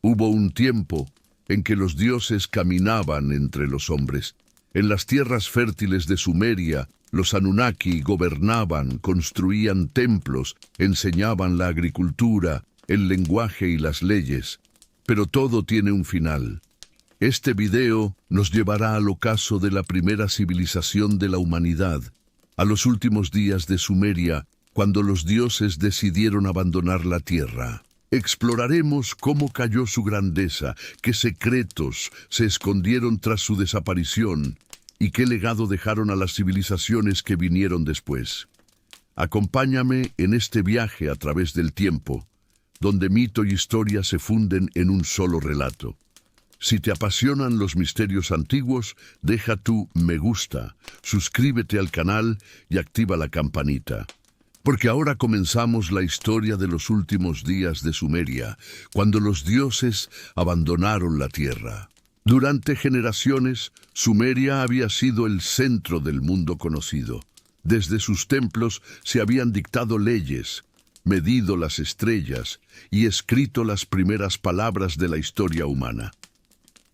Hubo un tiempo en que los dioses caminaban entre los hombres. En las tierras fértiles de Sumeria, los Anunnaki gobernaban, construían templos, enseñaban la agricultura, el lenguaje y las leyes. Pero todo tiene un final. Este video nos llevará al ocaso de la primera civilización de la humanidad, a los últimos días de Sumeria, cuando los dioses decidieron abandonar la tierra. Exploraremos cómo cayó su grandeza, qué secretos se escondieron tras su desaparición y qué legado dejaron a las civilizaciones que vinieron después. Acompáñame en este viaje a través del tiempo, donde mito y historia se funden en un solo relato. Si te apasionan los misterios antiguos, deja tu me gusta, suscríbete al canal y activa la campanita. Porque ahora comenzamos la historia de los últimos días de Sumeria, cuando los dioses abandonaron la tierra. Durante generaciones, Sumeria había sido el centro del mundo conocido. Desde sus templos se habían dictado leyes, medido las estrellas y escrito las primeras palabras de la historia humana.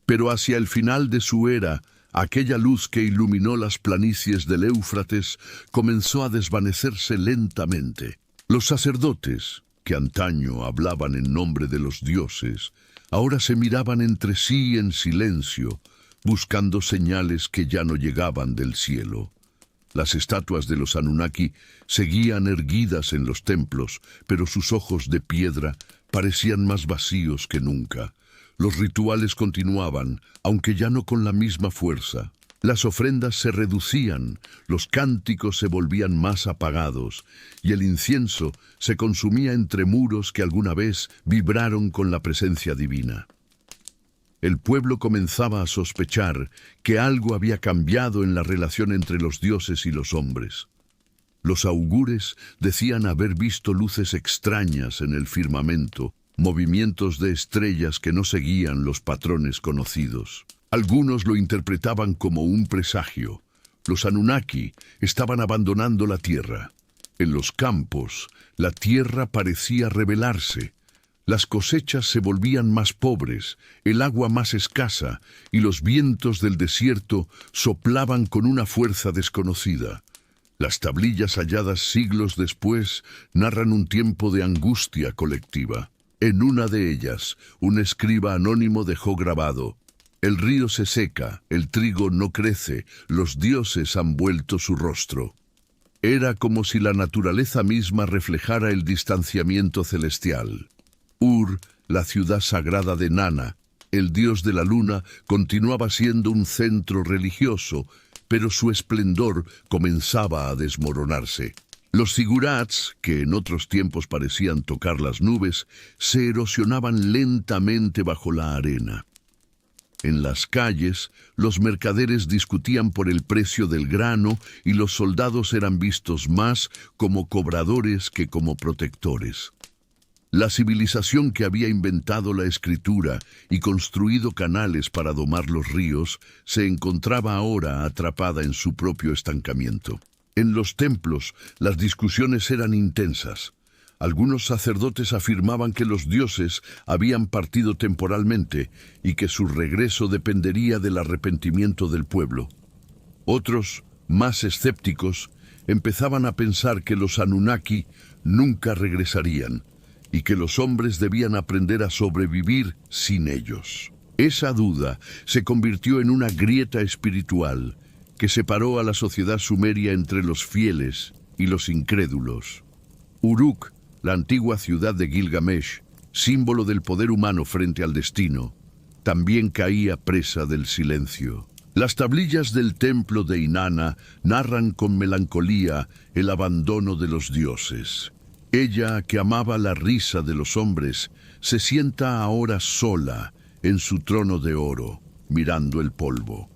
Pero hacia el final de su era, aquella luz que iluminó las planicies del Éufrates comenzó a desvanecerse lentamente. Los sacerdotes, que antaño hablaban en nombre de los dioses, ahora se miraban entre sí en silencio, buscando señales que ya no llegaban del cielo. Las estatuas de los Anunnaki seguían erguidas en los templos, pero sus ojos de piedra parecían más vacíos que nunca. Los rituales continuaban, aunque ya no con la misma fuerza. Las ofrendas se reducían, los cánticos se volvían más apagados, y el incienso se consumía entre muros que alguna vez vibraron con la presencia divina. El pueblo comenzaba a sospechar que algo había cambiado en la relación entre los dioses y los hombres. Los augures decían haber visto luces extrañas en el firmamento, movimientos de estrellas que no seguían los patrones conocidos. Algunos lo interpretaban como un presagio. Los Anunnaki estaban abandonando la tierra. En los campos, la tierra parecía rebelarse. Las cosechas se volvían más pobres, el agua más escasa, y los vientos del desierto soplaban con una fuerza desconocida. Las tablillas halladas siglos después narran un tiempo de angustia colectiva. En una de ellas, un escriba anónimo dejó grabado: «El río se seca, el trigo no crece, los dioses han vuelto su rostro». Era como si la naturaleza misma reflejara el distanciamiento celestial. Ur, la ciudad sagrada de Nana, el dios de la luna, continuaba siendo un centro religioso, pero su esplendor comenzaba a desmoronarse. Los zigurats, que en otros tiempos parecían tocar las nubes, se erosionaban lentamente bajo la arena. En las calles, los mercaderes discutían por el precio del grano y los soldados eran vistos más como cobradores que como protectores. La civilización que había inventado la escritura y construido canales para domar los ríos se encontraba ahora atrapada en su propio estancamiento. En los templos, las discusiones eran intensas. Algunos sacerdotes afirmaban que los dioses habían partido temporalmente y que su regreso dependería del arrepentimiento del pueblo. Otros, más escépticos, empezaban a pensar que los Anunnaki nunca regresarían y que los hombres debían aprender a sobrevivir sin ellos. Esa duda se convirtió en una grieta espiritual que separó a la sociedad sumeria entre los fieles y los incrédulos. Uruk, la antigua ciudad de Gilgamesh, símbolo del poder humano frente al destino, también caía presa del silencio. Las tablillas del templo de Inanna narran con melancolía el abandono de los dioses. Ella, que amaba la risa de los hombres, se sienta ahora sola en su trono de oro, mirando el polvo.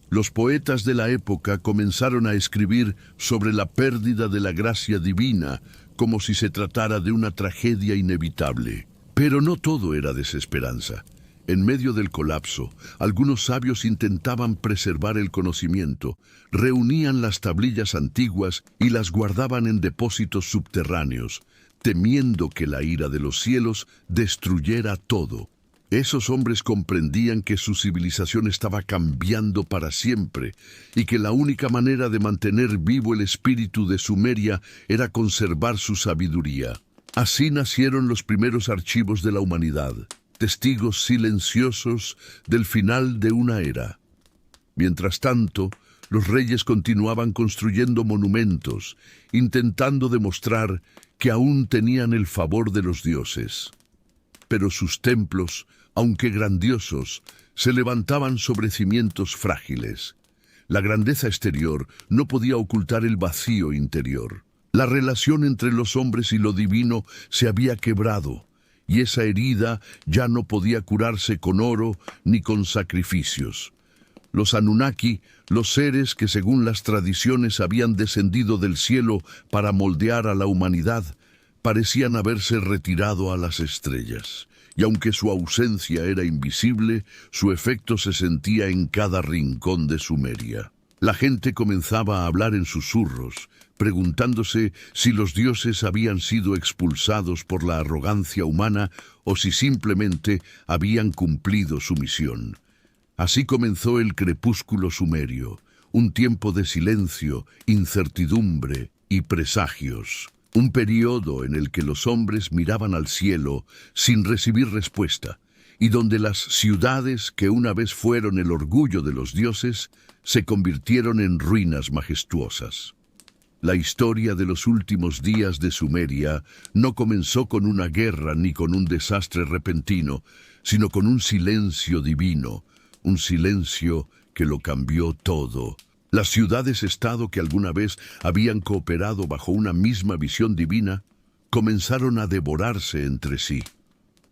Los poetas de la época comenzaron a escribir sobre la pérdida de la gracia divina, como si se tratara de una tragedia inevitable. Pero no todo era desesperanza. En medio del colapso, algunos sabios intentaban preservar el conocimiento, reunían las tablillas antiguas y las guardaban en depósitos subterráneos, temiendo que la ira de los cielos destruyera todo. Esos hombres comprendían que su civilización estaba cambiando para siempre y que la única manera de mantener vivo el espíritu de Sumeria era conservar su sabiduría. Así nacieron los primeros archivos de la humanidad, testigos silenciosos del final de una era. Mientras tanto, los reyes continuaban construyendo monumentos, intentando demostrar que aún tenían el favor de los dioses. Pero sus templos, aunque grandiosos, se levantaban sobre cimientos frágiles. La grandeza exterior no podía ocultar el vacío interior. La relación entre los hombres y lo divino se había quebrado, y esa herida ya no podía curarse con oro ni con sacrificios. Los Anunnaki, los seres que según las tradiciones habían descendido del cielo para moldear a la humanidad, parecían haberse retirado a las estrellas, y aunque su ausencia era invisible, su efecto se sentía en cada rincón de Sumeria. La gente comenzaba a hablar en susurros, preguntándose si los dioses habían sido expulsados por la arrogancia humana o si simplemente habían cumplido su misión. Así comenzó el crepúsculo sumerio, un tiempo de silencio, incertidumbre y presagios. Un periodo en el que los hombres miraban al cielo sin recibir respuesta, y donde las ciudades que una vez fueron el orgullo de los dioses se convirtieron en ruinas majestuosas. La historia de los últimos días de Sumeria no comenzó con una guerra ni con un desastre repentino, sino con un silencio divino, un silencio que lo cambió todo. Las ciudades-estado que alguna vez habían cooperado bajo una misma visión divina, comenzaron a devorarse entre sí.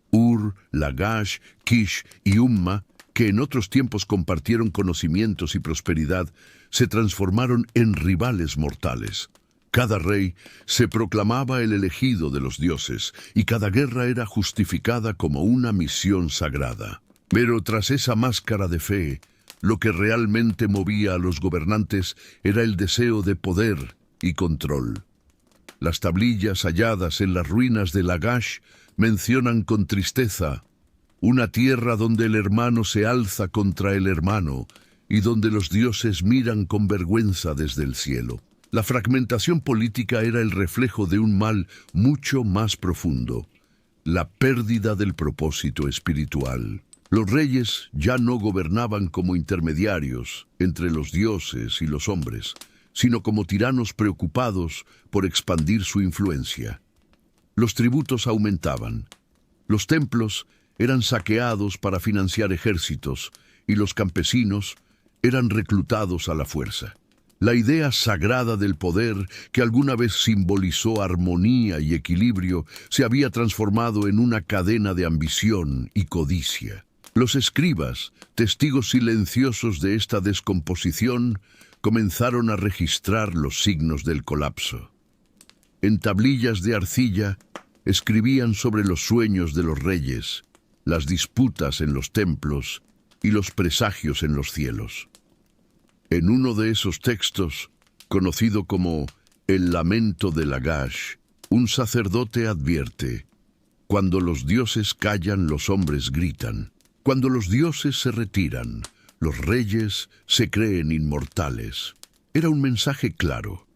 Ur, Lagash, Kish y Umma, que en otros tiempos compartieron conocimientos y prosperidad, se transformaron en rivales mortales. Cada rey se proclamaba el elegido de los dioses, y cada guerra era justificada como una misión sagrada. Pero tras esa máscara de fe, lo que realmente movía a los gobernantes era el deseo de poder y control. Las tablillas halladas en las ruinas de Lagash mencionan con tristeza una tierra donde el hermano se alza contra el hermano y donde los dioses miran con vergüenza desde el cielo. La fragmentación política era el reflejo de un mal mucho más profundo, la pérdida del propósito espiritual. Los reyes ya no gobernaban como intermediarios entre los dioses y los hombres, sino como tiranos preocupados por expandir su influencia. Los tributos aumentaban, los templos eran saqueados para financiar ejércitos y los campesinos eran reclutados a la fuerza. La idea sagrada del poder, que alguna vez simbolizó armonía y equilibrio, se había transformado en una cadena de ambición y codicia. Los escribas, testigos silenciosos de esta descomposición, comenzaron a registrar los signos del colapso. En tablillas de arcilla, escribían sobre los sueños de los reyes, las disputas en los templos y los presagios en los cielos. En uno de esos textos, conocido como el Lamento de Lagash, un sacerdote advierte: cuando los dioses callan, los hombres gritan. Cuando los dioses se retiran, los reyes se creen inmortales. Era un mensaje claro.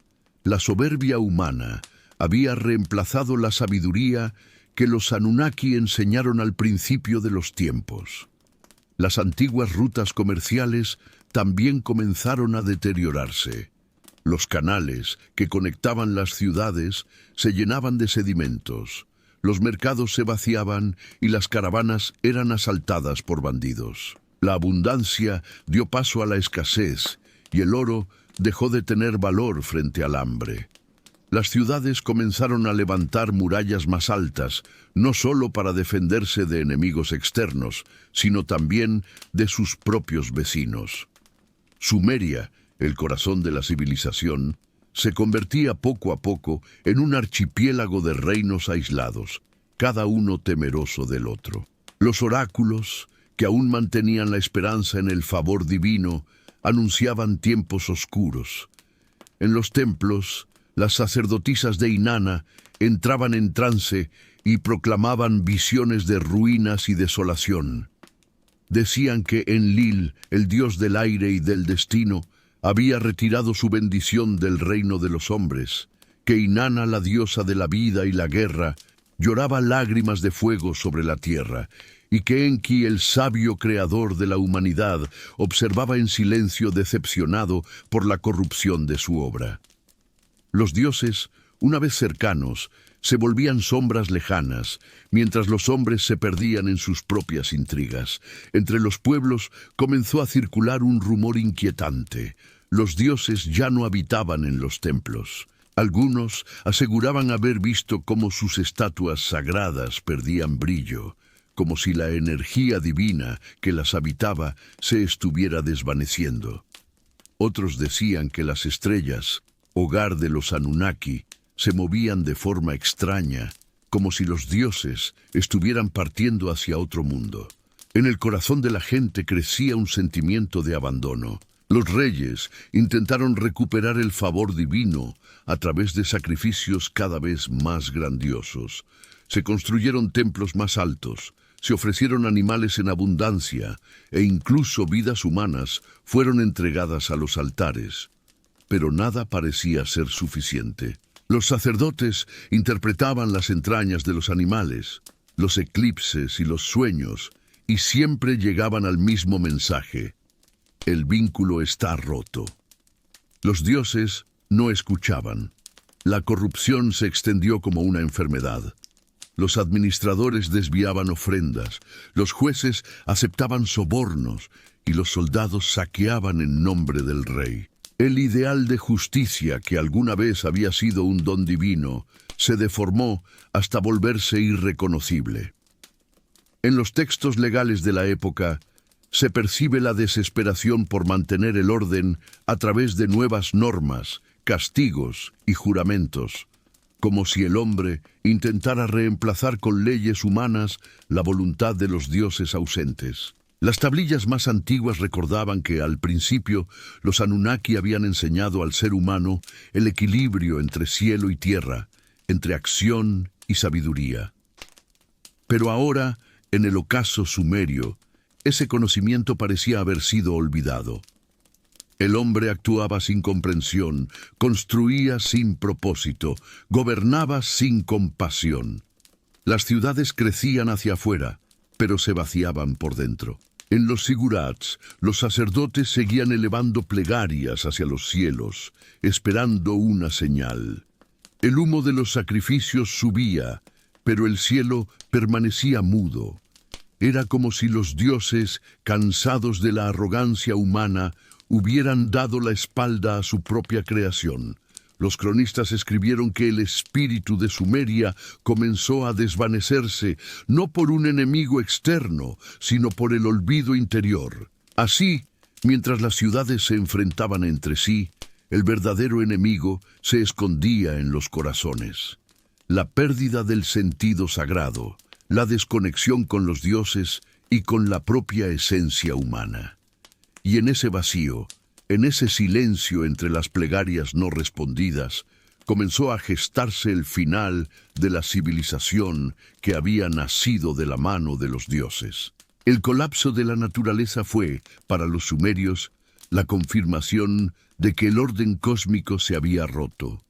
La soberbia humana había reemplazado la sabiduría que los Anunnaki enseñaron al principio de los tiempos. Las antiguas rutas comerciales también comenzaron a deteriorarse. Los canales que conectaban las ciudades se llenaban de sedimentos. Los mercados se vaciaban y las caravanas eran asaltadas por bandidos. La abundancia dio paso a la escasez y el oro dejó de tener valor frente al hambre. Las ciudades comenzaron a levantar murallas más altas, no solo para defenderse de enemigos externos, sino también de sus propios vecinos. Sumeria, el corazón de la civilización, se convertía poco a poco en un archipiélago de reinos aislados, cada uno temeroso del otro. Los oráculos, que aún mantenían la esperanza en el favor divino, anunciaban tiempos oscuros. En los templos, las sacerdotisas de Inanna entraban en trance, y proclamaban visiones de ruinas y desolación. Decían que Enlil, el dios del aire y del destino, había retirado su bendición del reino de los hombres, que Inanna, la diosa de la vida y la guerra, lloraba lágrimas de fuego sobre la tierra, y que Enki, el sabio creador de la humanidad, observaba en silencio decepcionado por la corrupción de su obra. Los dioses, una vez cercanos, se volvían sombras lejanas, mientras los hombres se perdían en sus propias intrigas. Entre los pueblos comenzó a circular un rumor inquietante. Los dioses ya no habitaban en los templos. Algunos aseguraban haber visto cómo sus estatuas sagradas perdían brillo, como si la energía divina que las habitaba se estuviera desvaneciendo. Otros decían que las estrellas, hogar de los Anunnaki, se movían de forma extraña, como si los dioses estuvieran partiendo hacia otro mundo. En el corazón de la gente crecía un sentimiento de abandono. Los reyes intentaron recuperar el favor divino a través de sacrificios cada vez más grandiosos. Se construyeron templos más altos, se ofrecieron animales en abundancia e incluso vidas humanas fueron entregadas a los altares. Pero nada parecía ser suficiente. Los sacerdotes interpretaban las entrañas de los animales, los eclipses y los sueños, y siempre llegaban al mismo mensaje: el vínculo está roto. Los dioses no escuchaban. La corrupción se extendió como una enfermedad. Los administradores desviaban ofrendas, los jueces aceptaban sobornos y los soldados saqueaban en nombre del rey. El ideal de justicia, que alguna vez había sido un don divino, se deformó hasta volverse irreconocible. En los textos legales de la época, se percibe la desesperación por mantener el orden a través de nuevas normas, castigos y juramentos, como si el hombre intentara reemplazar con leyes humanas la voluntad de los dioses ausentes. Las tablillas más antiguas recordaban que, al principio, los Anunnaki habían enseñado al ser humano el equilibrio entre cielo y tierra, entre acción y sabiduría. Pero ahora, en el ocaso sumerio, ese conocimiento parecía haber sido olvidado. El hombre actuaba sin comprensión, construía sin propósito, gobernaba sin compasión. Las ciudades crecían hacia afuera, pero se vaciaban por dentro. En los sigurats, los sacerdotes seguían elevando plegarias hacia los cielos, esperando una señal. El humo de los sacrificios subía, pero el cielo permanecía mudo. Era como si los dioses, cansados de la arrogancia humana, hubieran dado la espalda a su propia creación. Los cronistas escribieron que el espíritu de Sumeria comenzó a desvanecerse, no por un enemigo externo, sino por el olvido interior. Así, mientras las ciudades se enfrentaban entre sí, el verdadero enemigo se escondía en los corazones. La pérdida del sentido sagrado, la desconexión con los dioses y con la propia esencia humana. Y en ese vacío, en ese silencio entre las plegarias no respondidas, comenzó a gestarse el final de la civilización que había nacido de la mano de los dioses. El colapso de la naturaleza fue, para los sumerios, la confirmación de que el orden cósmico se había roto.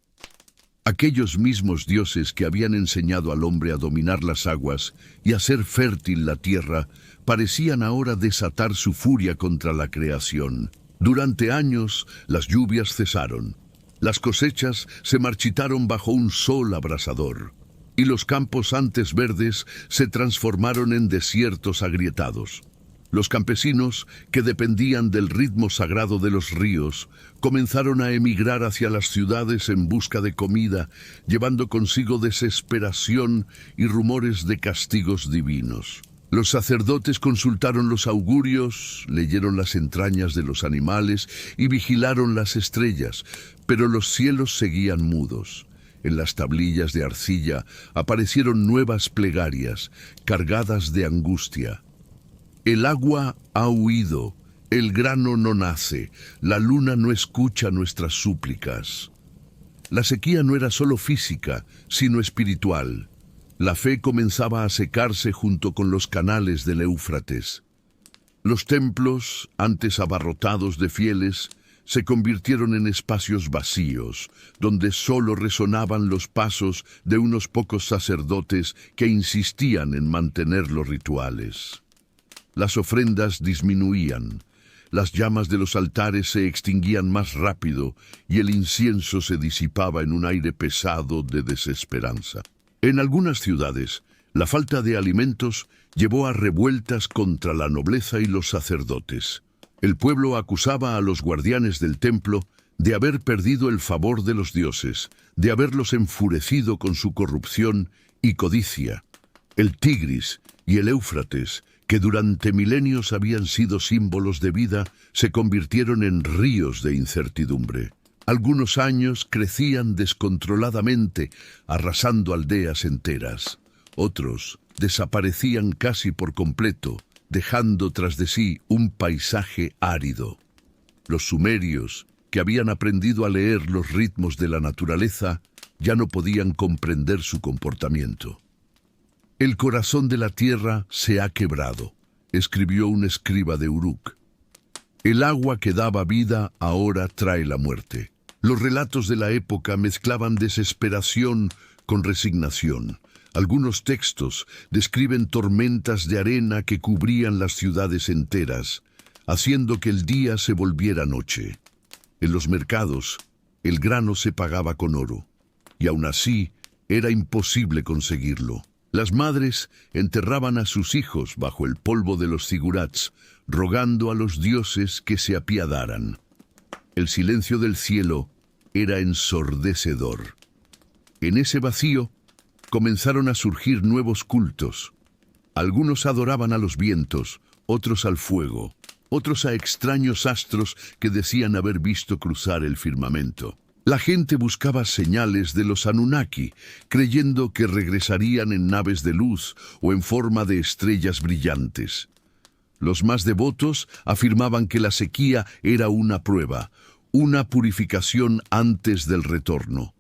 Aquellos mismos dioses que habían enseñado al hombre a dominar las aguas y a hacer fértil la tierra, parecían ahora desatar su furia contra la creación. Durante años, las lluvias cesaron, las cosechas se marchitaron bajo un sol abrasador, y los campos antes verdes se transformaron en desiertos agrietados. Los campesinos, que dependían del ritmo sagrado de los ríos, comenzaron a emigrar hacia las ciudades en busca de comida, llevando consigo desesperación y rumores de castigos divinos. Los sacerdotes consultaron los augurios, leyeron las entrañas de los animales y vigilaron las estrellas, pero los cielos seguían mudos. En las tablillas de arcilla aparecieron nuevas plegarias, cargadas de angustia. El agua ha huido, el grano no nace, la luna no escucha nuestras súplicas. La sequía no era solo física, sino espiritual. La fe comenzaba a secarse junto con los canales del Éufrates. Los templos, antes abarrotados de fieles, se convirtieron en espacios vacíos, donde solo resonaban los pasos de unos pocos sacerdotes que insistían en mantener los rituales. Las ofrendas disminuían, las llamas de los altares se extinguían más rápido y el incienso se disipaba en un aire pesado de desesperanza. En algunas ciudades, la falta de alimentos llevó a revueltas contra la nobleza y los sacerdotes. El pueblo acusaba a los guardianes del templo de haber perdido el favor de los dioses, de haberlos enfurecido con su corrupción y codicia. El Tigris y el Éufrates, que durante milenios habían sido símbolos de vida, se convirtieron en ríos de incertidumbre. Algunos años crecían descontroladamente, arrasando aldeas enteras. Otros desaparecían casi por completo, dejando tras de sí un paisaje árido. Los sumerios, que habían aprendido a leer los ritmos de la naturaleza, ya no podían comprender su comportamiento. «El corazón de la tierra se ha quebrado», escribió un escriba de Uruk. «El agua que daba vida ahora trae la muerte». Los relatos de la época mezclaban desesperación con resignación. Algunos textos describen tormentas de arena que cubrían las ciudades enteras, haciendo que el día se volviera noche. En los mercados, el grano se pagaba con oro, y aún así era imposible conseguirlo. Las madres enterraban a sus hijos bajo el polvo de los zigurats, rogando a los dioses que se apiadaran. El silencio del cielo era ensordecedor. En ese vacío comenzaron a surgir nuevos cultos. Algunos adoraban a los vientos, otros al fuego, otros a extraños astros que decían haber visto cruzar el firmamento. La gente buscaba señales de los Anunnaki, creyendo que regresarían en naves de luz o en forma de estrellas brillantes. Los más devotos afirmaban que la sequía era una prueba, una purificación antes del retorno.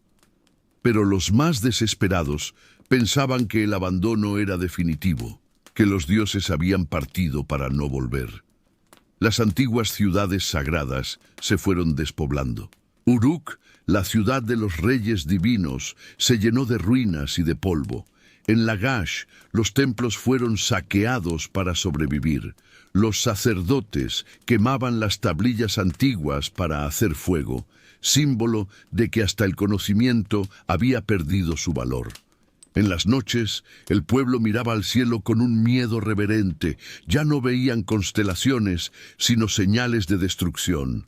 Pero los más desesperados pensaban que el abandono era definitivo, que los dioses habían partido para no volver. Las antiguas ciudades sagradas se fueron despoblando. Uruk, la ciudad de los reyes divinos, se llenó de ruinas y de polvo. En Lagash, los templos fueron saqueados para sobrevivir. Los sacerdotes quemaban las tablillas antiguas para hacer fuego, símbolo de que hasta el conocimiento había perdido su valor. En las noches, el pueblo miraba al cielo con un miedo reverente. Ya no veían constelaciones, sino señales de destrucción.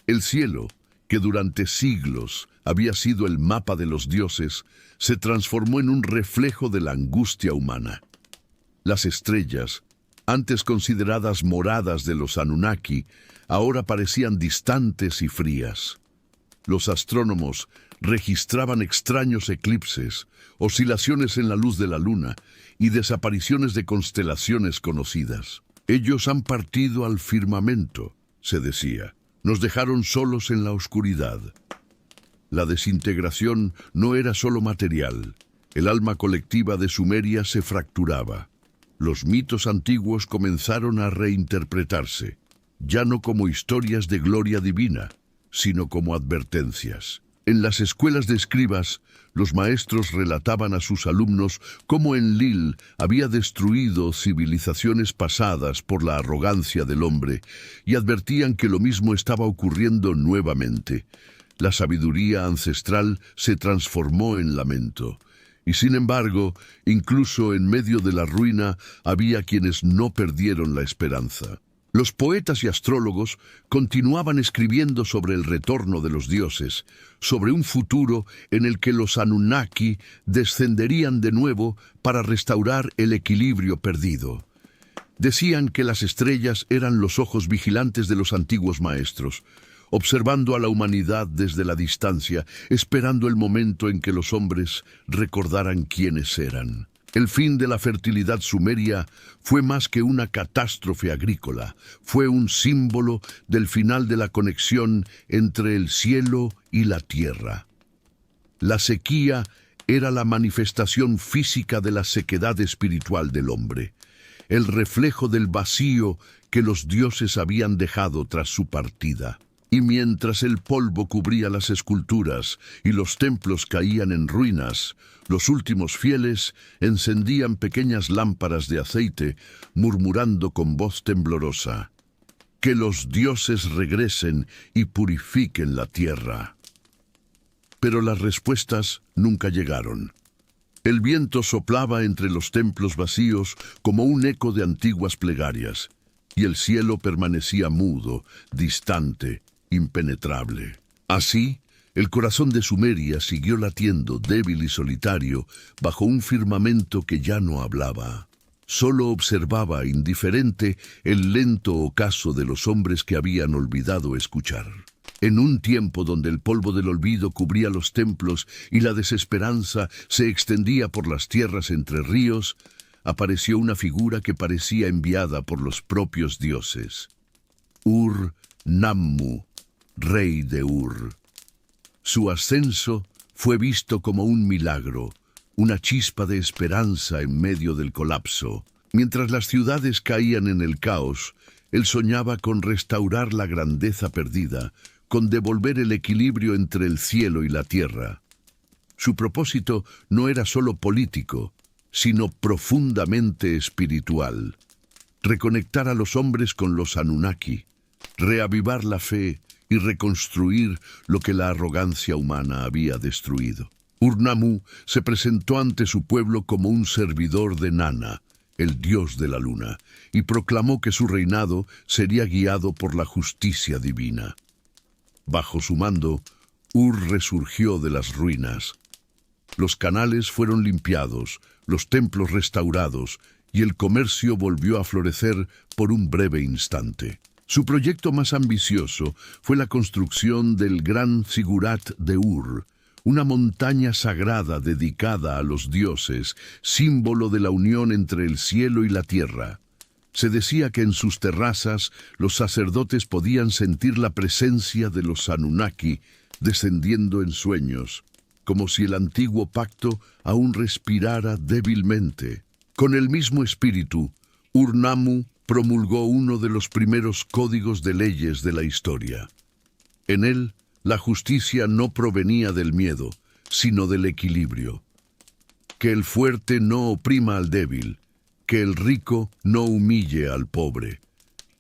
El cielo, que durante siglos había sido el mapa de los dioses, se transformó en un reflejo de la angustia humana. Las estrellas, antes consideradas moradas de los Anunnaki, ahora parecían distantes y frías. Los astrónomos registraban extraños eclipses, oscilaciones en la luz de la luna y desapariciones de constelaciones conocidas. «Ellos han partido al firmamento», se decía. «Nos dejaron solos en la oscuridad». La desintegración no era solo material. El alma colectiva de Sumeria se fracturaba. Los mitos antiguos comenzaron a reinterpretarse, ya no como historias de gloria divina, sino como advertencias. En las escuelas de escribas, los maestros relataban a sus alumnos cómo Enlil había destruido civilizaciones pasadas por la arrogancia del hombre y advertían que lo mismo estaba ocurriendo nuevamente. La sabiduría ancestral se transformó en lamento. Y sin embargo, incluso en medio de la ruina, había quienes no perdieron la esperanza. Los poetas y astrólogos continuaban escribiendo sobre el retorno de los dioses, sobre un futuro en el que los Anunnaki descenderían de nuevo para restaurar el equilibrio perdido. Decían que las estrellas eran los ojos vigilantes de los antiguos maestros, observando a la humanidad desde la distancia, esperando el momento en que los hombres recordaran quiénes eran. El fin de la fertilidad sumeria fue más que una catástrofe agrícola, fue un símbolo del final de la conexión entre el cielo y la tierra. La sequía era la manifestación física de la sequedad espiritual del hombre, el reflejo del vacío que los dioses habían dejado tras su partida. Y mientras el polvo cubría las esculturas y los templos caían en ruinas, los últimos fieles encendían pequeñas lámparas de aceite, murmurando con voz temblorosa: «Que los dioses regresen y purifiquen la tierra». Pero las respuestas nunca llegaron. El viento soplaba entre los templos vacíos como un eco de antiguas plegarias, y el cielo permanecía mudo, distante, impenetrable. Así, el corazón de Sumeria siguió latiendo, débil y solitario, bajo un firmamento que ya no hablaba. Solo observaba, indiferente, el lento ocaso de los hombres que habían olvidado escuchar. En un tiempo donde el polvo del olvido cubría los templos y la desesperanza se extendía por las tierras entre ríos, apareció una figura que parecía enviada por los propios dioses. Ur-Nammu, rey de Ur. Su ascenso fue visto como un milagro, una chispa de esperanza en medio del colapso. Mientras las ciudades caían en el caos, él soñaba con restaurar la grandeza perdida, con devolver el equilibrio entre el cielo y la tierra. Su propósito no era solo político, sino profundamente espiritual. Reconectar a los hombres con los Anunnaki, reavivar la fe y reconstruir lo que la arrogancia humana había destruido. Ur-Nammu se presentó ante su pueblo como un servidor de Nana, el dios de la luna, y proclamó que su reinado sería guiado por la justicia divina. Bajo su mando, Ur resurgió de las ruinas. Los canales fueron limpiados, los templos restaurados, y el comercio volvió a florecer por un breve instante. Su proyecto más ambicioso fue la construcción del Gran Zigurat de Ur, una montaña sagrada dedicada a los dioses, símbolo de la unión entre el cielo y la tierra. Se decía que en sus terrazas los sacerdotes podían sentir la presencia de los Anunnaki descendiendo en sueños, como si el antiguo pacto aún respirara débilmente. Con el mismo espíritu, Ur-Nammu promulgó uno de los primeros códigos de leyes de la historia. En él, la justicia no provenía del miedo, sino del equilibrio. Que el fuerte no oprima al débil, que el rico no humille al pobre,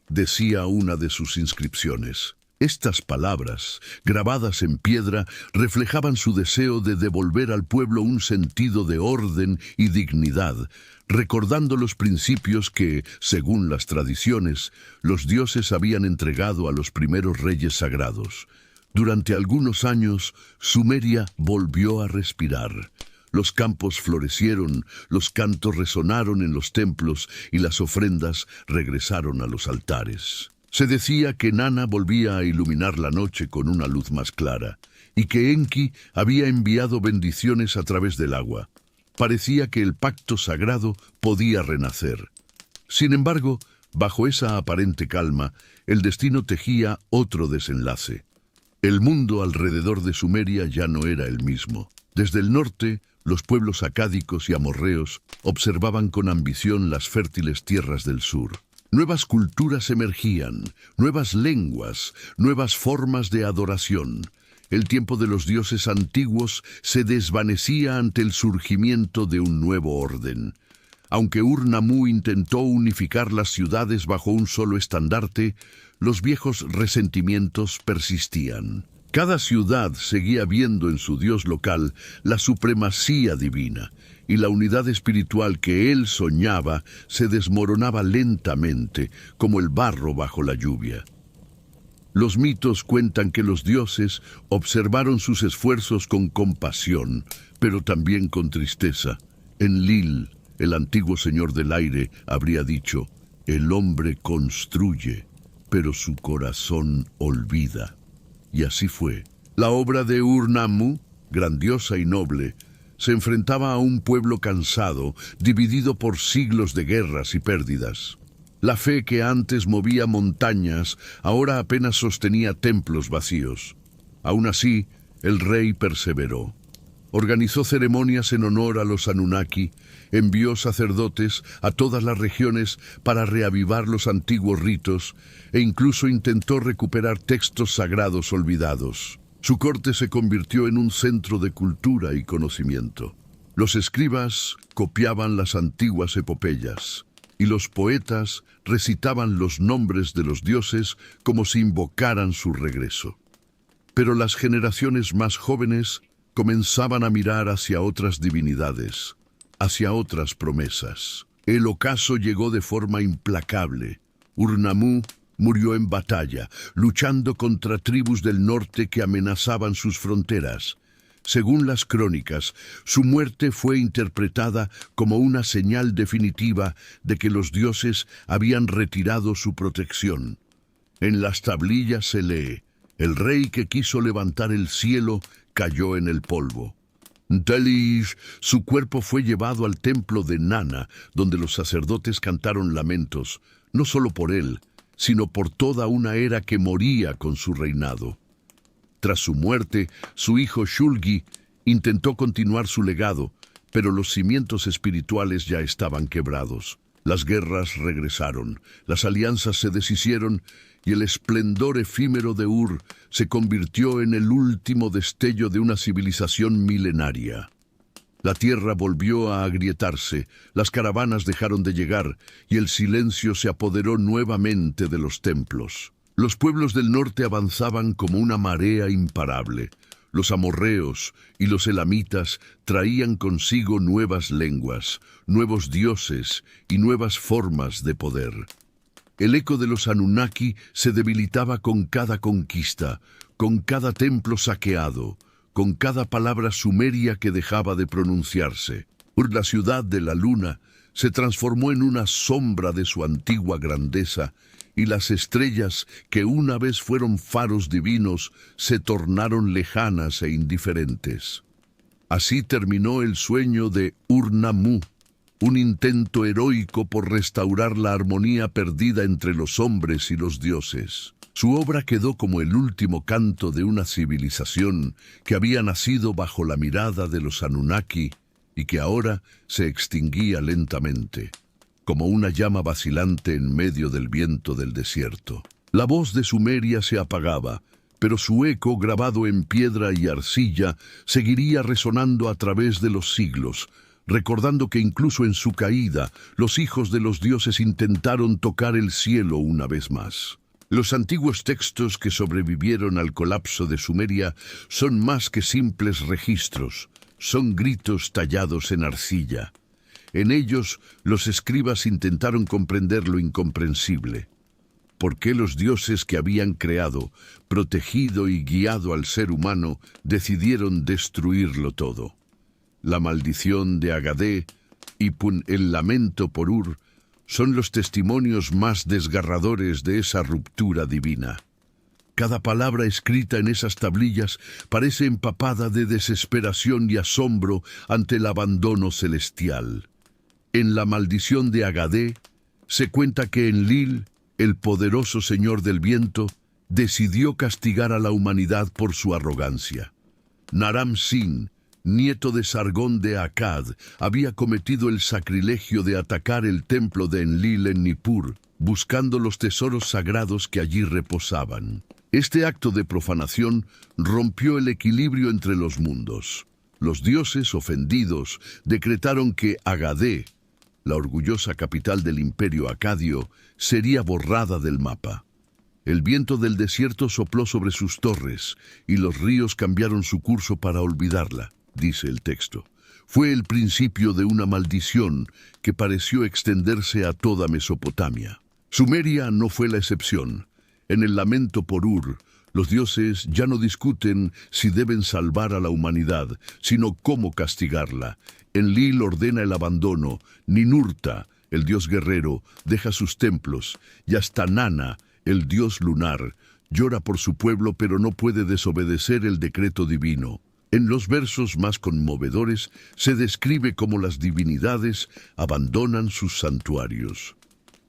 decía una de sus inscripciones. Estas palabras, grabadas en piedra, reflejaban su deseo de devolver al pueblo un sentido de orden y dignidad, recordando los principios que, según las tradiciones, los dioses habían entregado a los primeros reyes sagrados. Durante algunos años, Sumeria volvió a respirar. Los campos florecieron, los cantos resonaron en los templos y las ofrendas regresaron a los altares. Se decía que Nana volvía a iluminar la noche con una luz más clara y que Enki había enviado bendiciones a través del agua. Parecía que el pacto sagrado podía renacer. Sin embargo, bajo esa aparente calma, el destino tejía otro desenlace. El mundo alrededor de Sumeria ya no era el mismo. Desde el norte, los pueblos acádicos y amorreos observaban con ambición las fértiles tierras del sur. Nuevas culturas emergían, nuevas lenguas, nuevas formas de adoración. El tiempo de los dioses antiguos se desvanecía ante el surgimiento de un nuevo orden. Aunque Ur-Nammu intentó unificar las ciudades bajo un solo estandarte, los viejos resentimientos persistían. Cada ciudad seguía viendo en su dios local la supremacía divina, y la unidad espiritual que él soñaba se desmoronaba lentamente, como el barro bajo la lluvia. Los mitos cuentan que los dioses observaron sus esfuerzos con compasión, pero también con tristeza. Enlil, el antiguo señor del aire, habría dicho: «El hombre construye, pero su corazón olvida». Y así fue. La obra de Ur-Nammu, grandiosa y noble, se enfrentaba a un pueblo cansado, dividido por siglos de guerras y pérdidas. La fe que antes movía montañas, ahora apenas sostenía templos vacíos. Aún así, el rey perseveró. Organizó ceremonias en honor a los Anunnaki, envió sacerdotes a todas las regiones para reavivar los antiguos ritos e incluso intentó recuperar textos sagrados olvidados. Su corte se convirtió en un centro de cultura y conocimiento. Los escribas copiaban las antiguas epopeyas y los poetas recitaban los nombres de los dioses como si invocaran su regreso. Pero las generaciones más jóvenes comenzaban a mirar hacia otras divinidades, hacia otras promesas. El ocaso llegó de forma implacable. Ur-Nammu murió en batalla, luchando contra tribus del norte que amenazaban sus fronteras. Según las crónicas, su muerte fue interpretada como una señal definitiva de que los dioses habían retirado su protección. En las tablillas se lee: el rey que quiso levantar el cielo cayó en el polvo. Entonces, su cuerpo fue llevado al templo de Nana, donde los sacerdotes cantaron lamentos, no solo por él, sino por toda una era que moría con su reinado. Tras su muerte, su hijo Shulgi intentó continuar su legado, pero los cimientos espirituales ya estaban quebrados. Las guerras regresaron, las alianzas se deshicieron y el esplendor efímero de Ur se convirtió en el último destello de una civilización milenaria. La tierra volvió a agrietarse, las caravanas dejaron de llegar y el silencio se apoderó nuevamente de los templos. Los pueblos del norte avanzaban como una marea imparable. Los amorreos y los elamitas traían consigo nuevas lenguas, nuevos dioses y nuevas formas de poder. El eco de los Anunnaki se debilitaba con cada conquista, con cada templo saqueado, con cada palabra sumeria que dejaba de pronunciarse. La ciudad de la luna se transformó en una sombra de su antigua grandeza, y las estrellas, que una vez fueron faros divinos, se tornaron lejanas e indiferentes. Así terminó el sueño de Ur-Nammu, un intento heroico por restaurar la armonía perdida entre los hombres y los dioses. Su obra quedó como el último canto de una civilización que había nacido bajo la mirada de los Anunnaki y que ahora se extinguía lentamente, como una llama vacilante en medio del viento del desierto. La voz de Sumeria se apagaba, pero su eco, grabado en piedra y arcilla, seguiría resonando a través de los siglos, recordando que incluso en su caída, los hijos de los dioses intentaron tocar el cielo una vez más. Los antiguos textos que sobrevivieron al colapso de Sumeria son más que simples registros, son gritos tallados en arcilla. En ellos, los escribas intentaron comprender lo incomprensible. ¿Por qué los dioses que habían creado, protegido y guiado al ser humano, decidieron destruirlo todo? La maldición de Agadé y el lamento por Ur son los testimonios más desgarradores de esa ruptura divina. Cada palabra escrita en esas tablillas parece empapada de desesperación y asombro ante el abandono celestial. En la maldición de Agadé se cuenta que Enlil, el poderoso señor del viento, decidió castigar a la humanidad por su arrogancia. Naram-Sin, nieto de Sargón de Akkad, había cometido el sacrilegio de atacar el templo de Enlil en Nippur, buscando los tesoros sagrados que allí reposaban. Este acto de profanación rompió el equilibrio entre los mundos. Los dioses, ofendidos, decretaron que Agadé, la orgullosa capital del imperio acadio, sería borrada del mapa. El viento del desierto sopló sobre sus torres y los ríos cambiaron su curso para olvidarla, dice el texto. Fue el principio de una maldición que pareció extenderse a toda Mesopotamia. Sumeria no fue la excepción. En el lamento por Ur, los dioses ya no discuten si deben salvar a la humanidad, sino cómo castigarla. Enlil ordena el abandono, Ninurta, el dios guerrero, deja sus templos, y hasta Nana, el dios lunar, llora por su pueblo pero no puede desobedecer el decreto divino. En los versos más conmovedores se describe cómo las divinidades abandonan sus santuarios.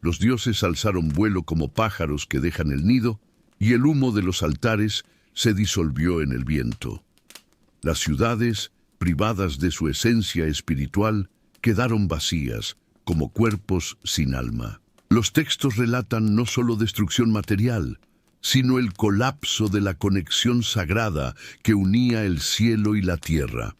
Los dioses alzaron vuelo como pájaros que dejan el nido, y el humo de los altares se disolvió en el viento. Las ciudades, privadas de su esencia espiritual, quedaron vacías, como cuerpos sin alma. Los textos relatan no solo destrucción material, sino el colapso de la conexión sagrada que unía el cielo y la tierra.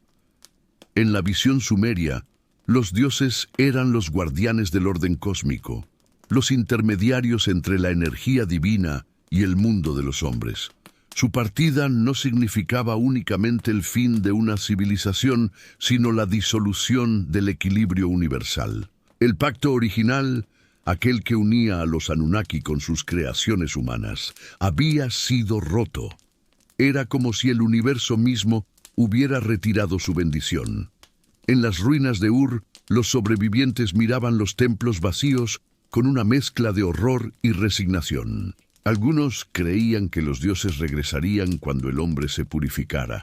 En la visión sumeria, los dioses eran los guardianes del orden cósmico, los intermediarios entre la energía divina y el mundo de los hombres. Su partida no significaba únicamente el fin de una civilización, sino la disolución del equilibrio universal. El pacto original, aquel que unía a los Anunnaki con sus creaciones humanas, había sido roto. Era como si el universo mismo hubiera retirado su bendición. En las ruinas de Ur, los sobrevivientes miraban los templos vacíos con una mezcla de horror y resignación. Algunos creían que los dioses regresarían cuando el hombre se purificara.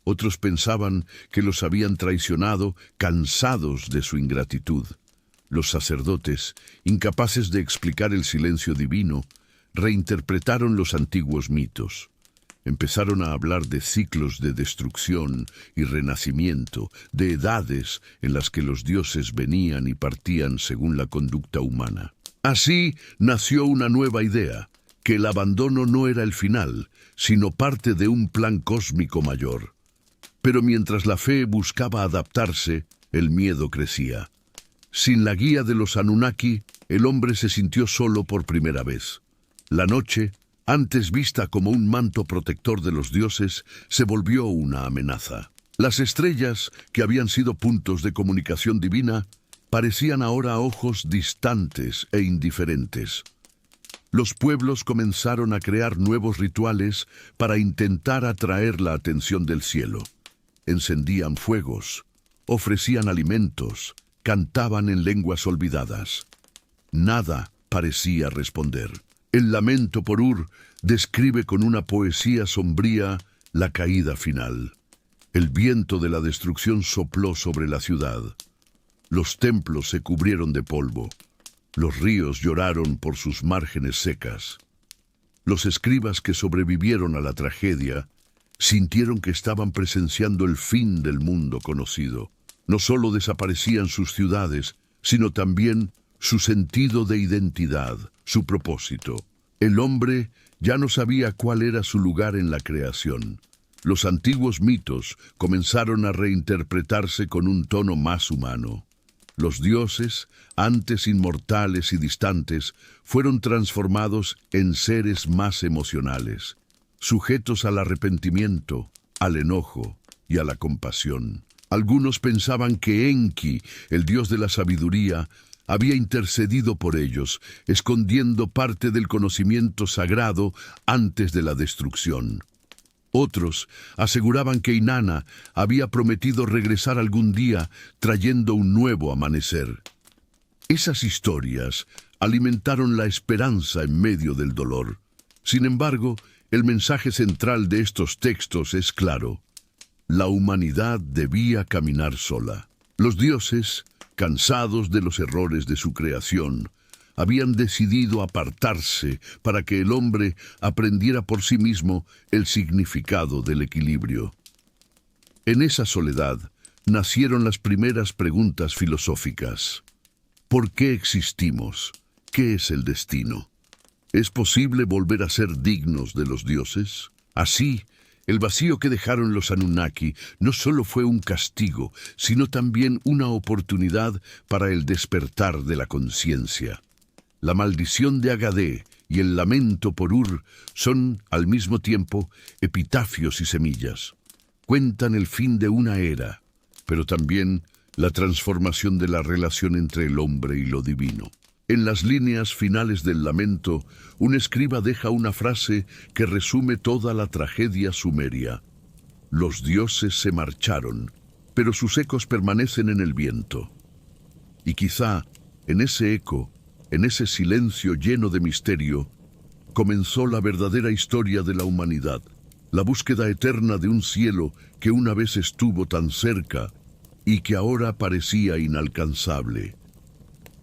Otros pensaban que los habían traicionado, cansados de su ingratitud. Los sacerdotes, incapaces de explicar el silencio divino, reinterpretaron los antiguos mitos. Empezaron a hablar de ciclos de destrucción y renacimiento, de edades en las que los dioses venían y partían según la conducta humana. Así nació una nueva idea, que el abandono no era el final, sino parte de un plan cósmico mayor. Pero mientras la fe buscaba adaptarse, el miedo crecía. Sin la guía de los Anunnaki, el hombre se sintió solo por primera vez. La noche, antes vista como un manto protector de los dioses, se volvió una amenaza. Las estrellas, que habían sido puntos de comunicación divina, parecían ahora ojos distantes e indiferentes. Los pueblos comenzaron a crear nuevos rituales para intentar atraer la atención del cielo. Encendían fuegos, ofrecían alimentos, cantaban en lenguas olvidadas. Nada parecía responder. El lamento por Ur describe con una poesía sombría la caída final. El viento de la destrucción sopló sobre la ciudad. Los templos se cubrieron de polvo. Los ríos lloraron por sus márgenes secas. Los escribas que sobrevivieron a la tragedia sintieron que estaban presenciando el fin del mundo conocido. No solo desaparecían sus ciudades, sino también su sentido de identidad, su propósito. El hombre ya no sabía cuál era su lugar en la creación. Los antiguos mitos comenzaron a reinterpretarse con un tono más humano. Los dioses, antes inmortales y distantes, fueron transformados en seres más emocionales, sujetos al arrepentimiento, al enojo y a la compasión. Algunos pensaban que Enki, el dios de la sabiduría, había intercedido por ellos, escondiendo parte del conocimiento sagrado antes de la destrucción. Otros aseguraban que Inanna había prometido regresar algún día trayendo un nuevo amanecer. Esas historias alimentaron la esperanza en medio del dolor. Sin embargo, el mensaje central de estos textos es claro. La humanidad debía caminar sola. Los dioses, cansados de los errores de su creación, habían decidido apartarse para que el hombre aprendiera por sí mismo el significado del equilibrio. En esa soledad nacieron las primeras preguntas filosóficas. ¿Por qué existimos? ¿Qué es el destino? ¿Es posible volver a ser dignos de los dioses? Así, el vacío que dejaron los Anunnaki no solo fue un castigo, sino también una oportunidad para el despertar de la conciencia. La maldición de Agadé y el lamento por Ur son, al mismo tiempo, epitafios y semillas. Cuentan el fin de una era, pero también la transformación de la relación entre el hombre y lo divino. En las líneas finales del lamento, un escriba deja una frase que resume toda la tragedia sumeria. Los dioses se marcharon, pero sus ecos permanecen en el viento. Y quizá, en ese eco, en ese silencio lleno de misterio, comenzó la verdadera historia de la humanidad, la búsqueda eterna de un cielo que una vez estuvo tan cerca y que ahora parecía inalcanzable.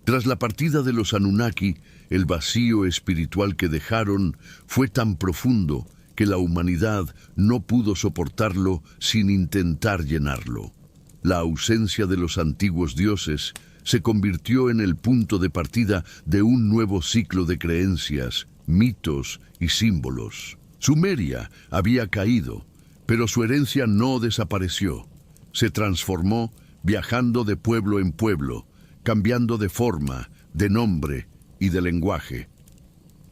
Tras la partida de los Anunnaki, el vacío espiritual que dejaron fue tan profundo que la humanidad no pudo soportarlo sin intentar llenarlo. La ausencia de los antiguos dioses se convirtió en el punto de partida de un nuevo ciclo de creencias, mitos y símbolos. Sumeria había caído, pero su herencia no desapareció. Se transformó viajando de pueblo en pueblo, cambiando de forma, de nombre y de lenguaje.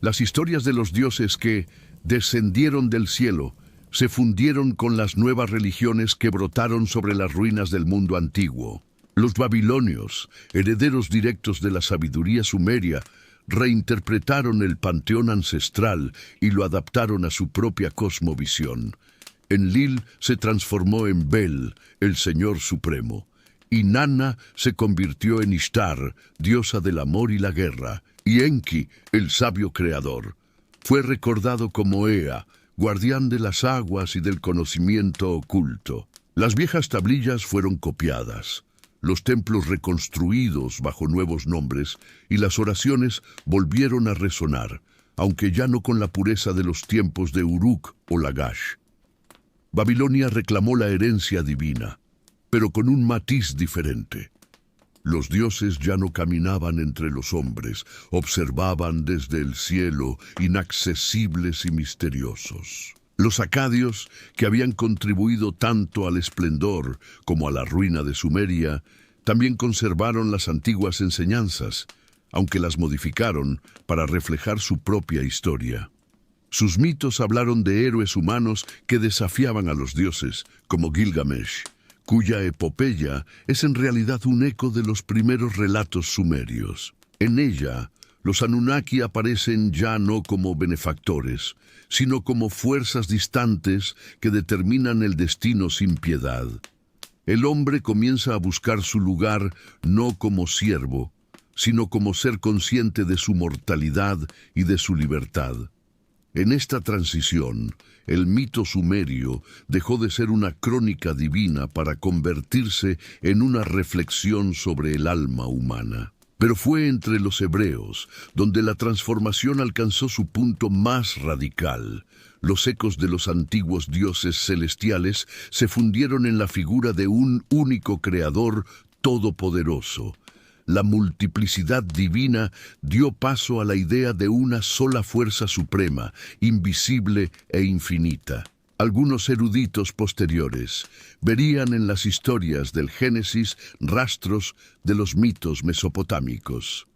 Las historias de los dioses que descendieron del cielo se fundieron con las nuevas religiones que brotaron sobre las ruinas del mundo antiguo. Los babilonios, herederos directos de la sabiduría sumeria, reinterpretaron el panteón ancestral y lo adaptaron a su propia cosmovisión. Enlil se transformó en Bel, el Señor Supremo. Inanna se convirtió en Ishtar, diosa del amor y la guerra, y Enki, el sabio creador. Fue recordado como Ea, guardián de las aguas y del conocimiento oculto. Las viejas tablillas fueron copiadas, los templos reconstruidos bajo nuevos nombres y las oraciones volvieron a resonar, aunque ya no con la pureza de los tiempos de Uruk o Lagash. Babilonia reclamó la herencia divina, pero con un matiz diferente. Los dioses ya no caminaban entre los hombres, observaban desde el cielo, inaccesibles y misteriosos. Los acadios, que habían contribuido tanto al esplendor como a la ruina de Sumeria, también conservaron las antiguas enseñanzas, aunque las modificaron para reflejar su propia historia. Sus mitos hablaron de héroes humanos que desafiaban a los dioses, como Gilgamesh, cuya epopeya es en realidad un eco de los primeros relatos sumerios. En ella, los Anunnaki aparecen ya no como benefactores, sino como fuerzas distantes que determinan el destino sin piedad. El hombre comienza a buscar su lugar no como siervo, sino como ser consciente de su mortalidad y de su libertad. En esta transición, el mito sumerio dejó de ser una crónica divina para convertirse en una reflexión sobre el alma humana. Pero fue entre los hebreos donde la transformación alcanzó su punto más radical. Los ecos de los antiguos dioses celestiales se fundieron en la figura de un único creador todopoderoso. La multiplicidad divina dio paso a la idea de una sola fuerza suprema, invisible e infinita. Algunos eruditos posteriores verían en las historias del Génesis rastros de los mitos mesopotámicos.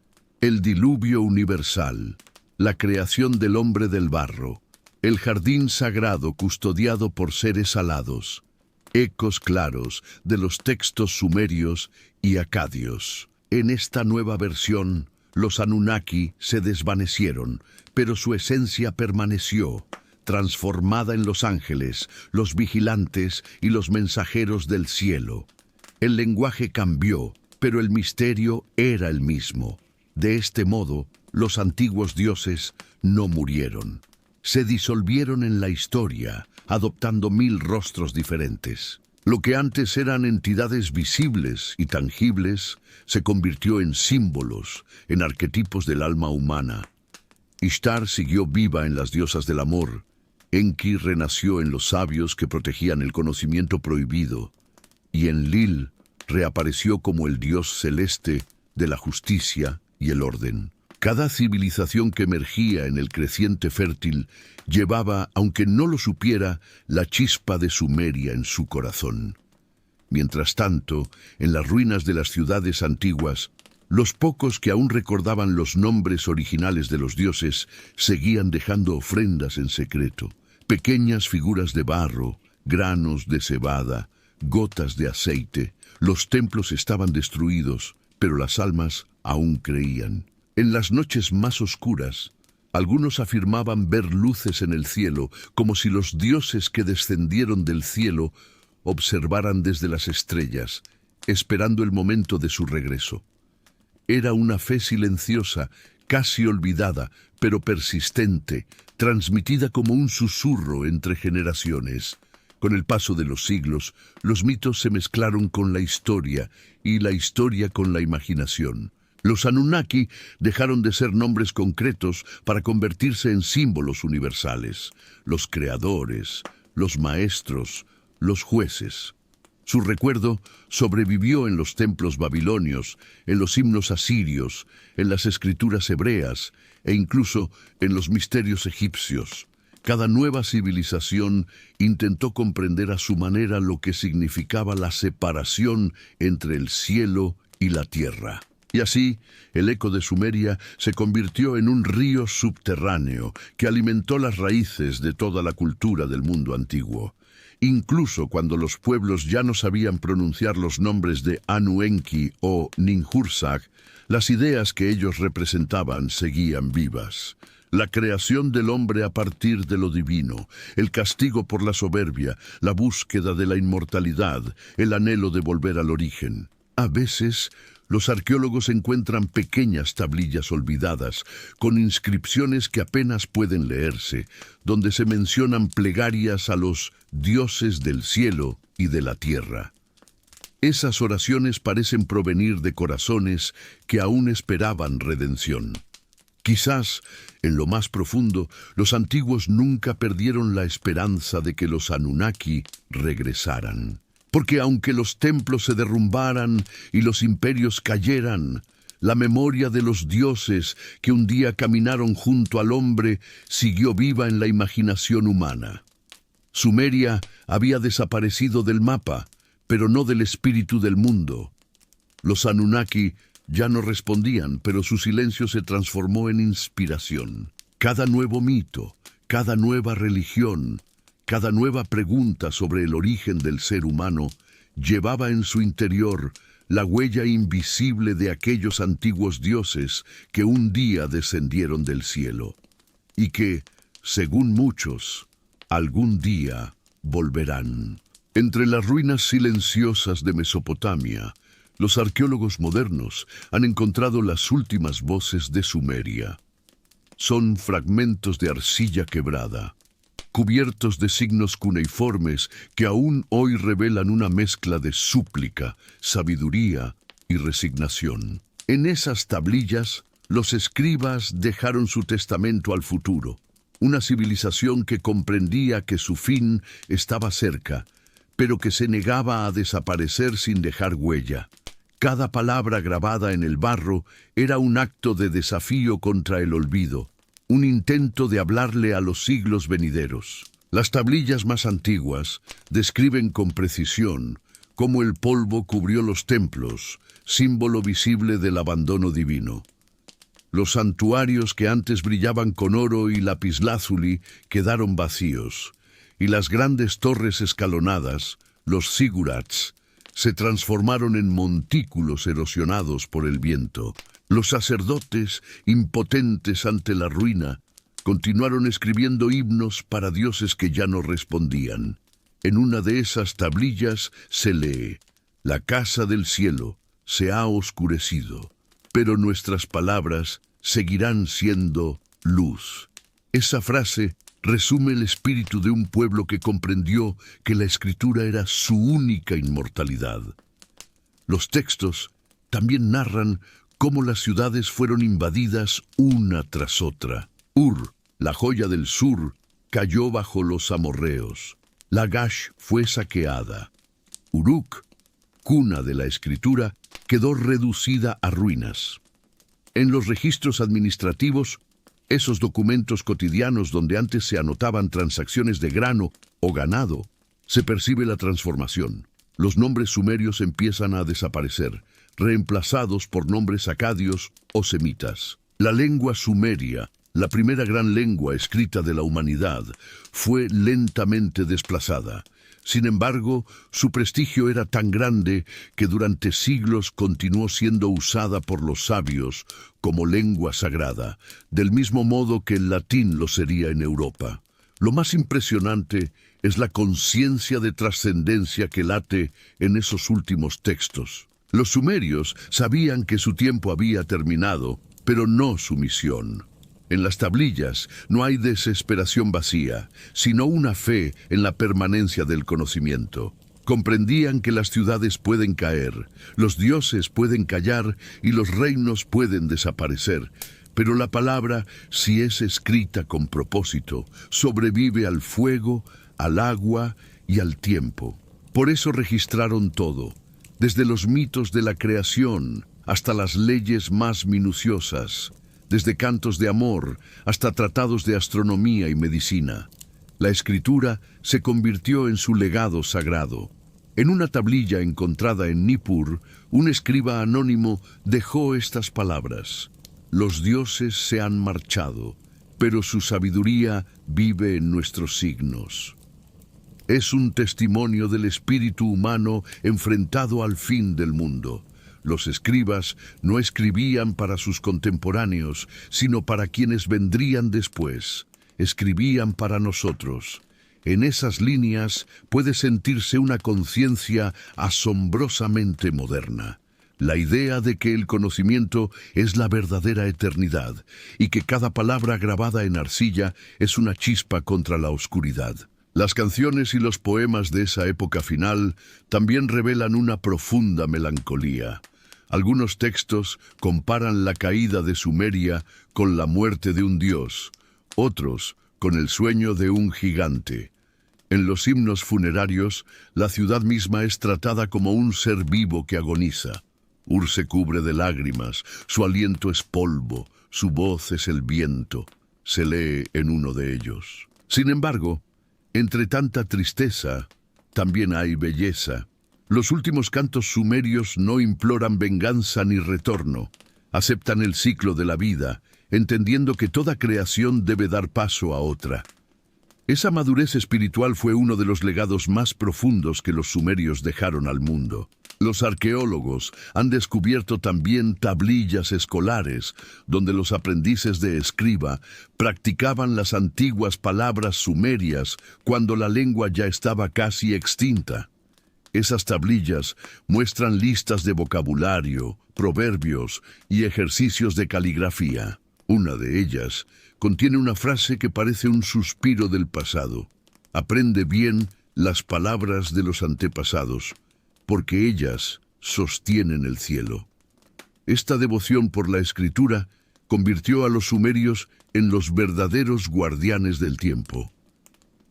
El diluvio universal, la creación del hombre del barro, el jardín sagrado custodiado por seres alados, ecos claros de los textos sumerios y acadios. En esta nueva versión, los Anunnaki se desvanecieron, pero su esencia permaneció, transformada en los ángeles, los vigilantes y los mensajeros del cielo. El lenguaje cambió, pero el misterio era el mismo. De este modo, los antiguos dioses no murieron. Se disolvieron en la historia, adoptando 1000 rostros diferentes. Lo que antes eran entidades visibles y tangibles, se convirtió en símbolos, en arquetipos del alma humana. Ishtar siguió viva en las diosas del amor. Enki renació en los sabios que protegían el conocimiento prohibido. Y Enlil reapareció como el dios celeste de la justicia y el orden. Cada civilización que emergía en el creciente fértil llevaba, aunque no lo supiera, la chispa de Sumeria en su corazón. Mientras tanto, en las ruinas de las ciudades antiguas, los pocos que aún recordaban los nombres originales de los dioses seguían dejando ofrendas en secreto. Pequeñas figuras de barro, granos de cebada, gotas de aceite. Los templos estaban destruidos, pero las almas aún creían. En las noches más oscuras, algunos afirmaban ver luces en el cielo, como si los dioses que descendieron del cielo observaran desde las estrellas, esperando el momento de su regreso. Era una fe silenciosa, casi olvidada, pero persistente, transmitida como un susurro entre generaciones. Con el paso de los siglos, los mitos se mezclaron con la historia y la historia con la imaginación. Los Anunnaki dejaron de ser nombres concretos para convertirse en símbolos universales. Los creadores, los maestros, los jueces. Su recuerdo sobrevivió en los templos babilonios, en los himnos asirios, en las escrituras hebreas e incluso en los misterios egipcios. Cada nueva civilización intentó comprender a su manera lo que significaba la separación entre el cielo y la tierra. Y así, el eco de Sumeria se convirtió en un río subterráneo que alimentó las raíces de toda la cultura del mundo antiguo. Incluso cuando los pueblos ya no sabían pronunciar los nombres de Anu Enki o Ninhursag, las ideas que ellos representaban seguían vivas. La creación del hombre a partir de lo divino, el castigo por la soberbia, la búsqueda de la inmortalidad, el anhelo de volver al origen. A veces, los arqueólogos encuentran pequeñas tablillas olvidadas, con inscripciones que apenas pueden leerse, donde se mencionan plegarias a los dioses del cielo y de la tierra. Esas oraciones parecen provenir de corazones que aún esperaban redención. Quizás, en lo más profundo, los antiguos nunca perdieron la esperanza de que los Anunnaki regresaran. Porque aunque los templos se derrumbaran y los imperios cayeran, la memoria de los dioses que un día caminaron junto al hombre siguió viva en la imaginación humana. Sumeria había desaparecido del mapa, pero no del espíritu del mundo. Los Anunnaki ya no respondían, pero su silencio se transformó en inspiración. Cada nuevo mito, cada nueva religión, cada nueva pregunta sobre el origen del ser humano llevaba en su interior la huella invisible de aquellos antiguos dioses que un día descendieron del cielo y que, según muchos, algún día volverán. Entre las ruinas silenciosas de Mesopotamia, los arqueólogos modernos han encontrado las últimas voces de Sumeria. Son fragmentos de arcilla quebrada, cubiertos de signos cuneiformes que aún hoy revelan una mezcla de súplica, sabiduría y resignación. En esas tablillas, los escribas dejaron su testamento al futuro, una civilización que comprendía que su fin estaba cerca, pero que se negaba a desaparecer sin dejar huella. Cada palabra grabada en el barro era un acto de desafío contra el olvido, un intento de hablarle a los siglos venideros. Las tablillas más antiguas describen con precisión cómo el polvo cubrió los templos, símbolo visible del abandono divino. Los santuarios que antes brillaban con oro y lapislázuli quedaron vacíos, y las grandes torres escalonadas, los zigurats, se transformaron en montículos erosionados por el viento. Los sacerdotes, impotentes ante la ruina, continuaron escribiendo himnos para dioses que ya no respondían. En una de esas tablillas se lee: «La casa del cielo se ha oscurecido, pero nuestras palabras seguirán siendo luz». Esa frase resume el espíritu de un pueblo que comprendió que la escritura era su única inmortalidad. Los textos también narran cómo las ciudades fueron invadidas una tras otra. Ur, la joya del sur, cayó bajo los amorreos. Lagash fue saqueada. Uruk, cuna de la escritura, quedó reducida a ruinas. En los registros administrativos, esos documentos cotidianos donde antes se anotaban transacciones de grano o ganado, se percibe la transformación. Los nombres sumerios empiezan a desaparecer, reemplazados por nombres acadios o semitas. La lengua sumeria, la primera gran lengua escrita de la humanidad, fue lentamente desplazada. Sin embargo, su prestigio era tan grande que durante siglos continuó siendo usada por los sabios como lengua sagrada, del mismo modo que el latín lo sería en Europa. Lo más impresionante es la conciencia de trascendencia que late en esos últimos textos. Los sumerios sabían que su tiempo había terminado, pero no su misión. En las tablillas no hay desesperación vacía, sino una fe en la permanencia del conocimiento. Comprendían que las ciudades pueden caer, los dioses pueden callar y los reinos pueden desaparecer, pero la palabra, si es escrita con propósito, sobrevive al fuego, al agua y al tiempo. Por eso registraron todo, desde los mitos de la creación hasta las leyes más minuciosas, desde cantos de amor hasta tratados de astronomía y medicina. La escritura se convirtió en su legado sagrado. En una tablilla encontrada en Nippur, un escriba anónimo dejó estas palabras: «Los dioses se han marchado, pero su sabiduría vive en nuestros signos». Es un testimonio del espíritu humano enfrentado al fin del mundo. Los escribas no escribían para sus contemporáneos, sino para quienes vendrían después. Escribían para nosotros. En esas líneas puede sentirse una conciencia asombrosamente moderna. La idea de que el conocimiento es la verdadera eternidad y que cada palabra grabada en arcilla es una chispa contra la oscuridad. Las canciones y los poemas de esa época final también revelan una profunda melancolía. Algunos textos comparan la caída de Sumeria con la muerte de un dios, otros con el sueño de un gigante. En los himnos funerarios, la ciudad misma es tratada como un ser vivo que agoniza. Ur se cubre de lágrimas, su aliento es polvo, su voz es el viento, se lee en uno de ellos. Sin embargo, entre tanta tristeza, también hay belleza. Los últimos cantos sumerios no imploran venganza ni retorno. Aceptan el ciclo de la vida, entendiendo que toda creación debe dar paso a otra. Esa madurez espiritual fue uno de los legados más profundos que los sumerios dejaron al mundo. Los arqueólogos han descubierto también tablillas escolares, donde los aprendices de escriba practicaban las antiguas palabras sumerias cuando la lengua ya estaba casi extinta. Esas tablillas muestran listas de vocabulario, proverbios y ejercicios de caligrafía. Una de ellas contiene una frase que parece un suspiro del pasado. Aprende bien las palabras de los antepasados, porque ellas sostienen el cielo. Esta devoción por la escritura convirtió a los sumerios en los verdaderos guardianes del tiempo.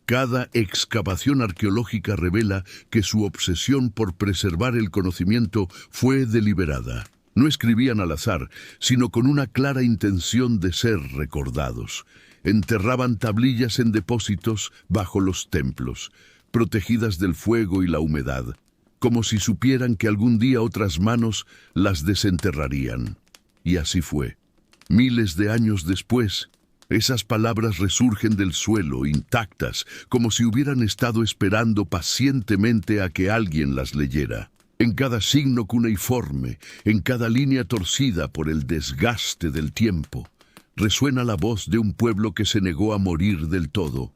Cada excavación arqueológica revela que su obsesión por preservar el conocimiento fue deliberada. No escribían al azar, sino con una clara intención de ser recordados. Enterraban tablillas en depósitos bajo los templos, protegidas del fuego y la humedad, como si supieran que algún día otras manos las desenterrarían. Y así fue. Miles de años después, esas palabras resurgen del suelo, intactas, como si hubieran estado esperando pacientemente a que alguien las leyera. En cada signo cuneiforme, en cada línea torcida por el desgaste del tiempo, resuena la voz de un pueblo que se negó a morir del todo.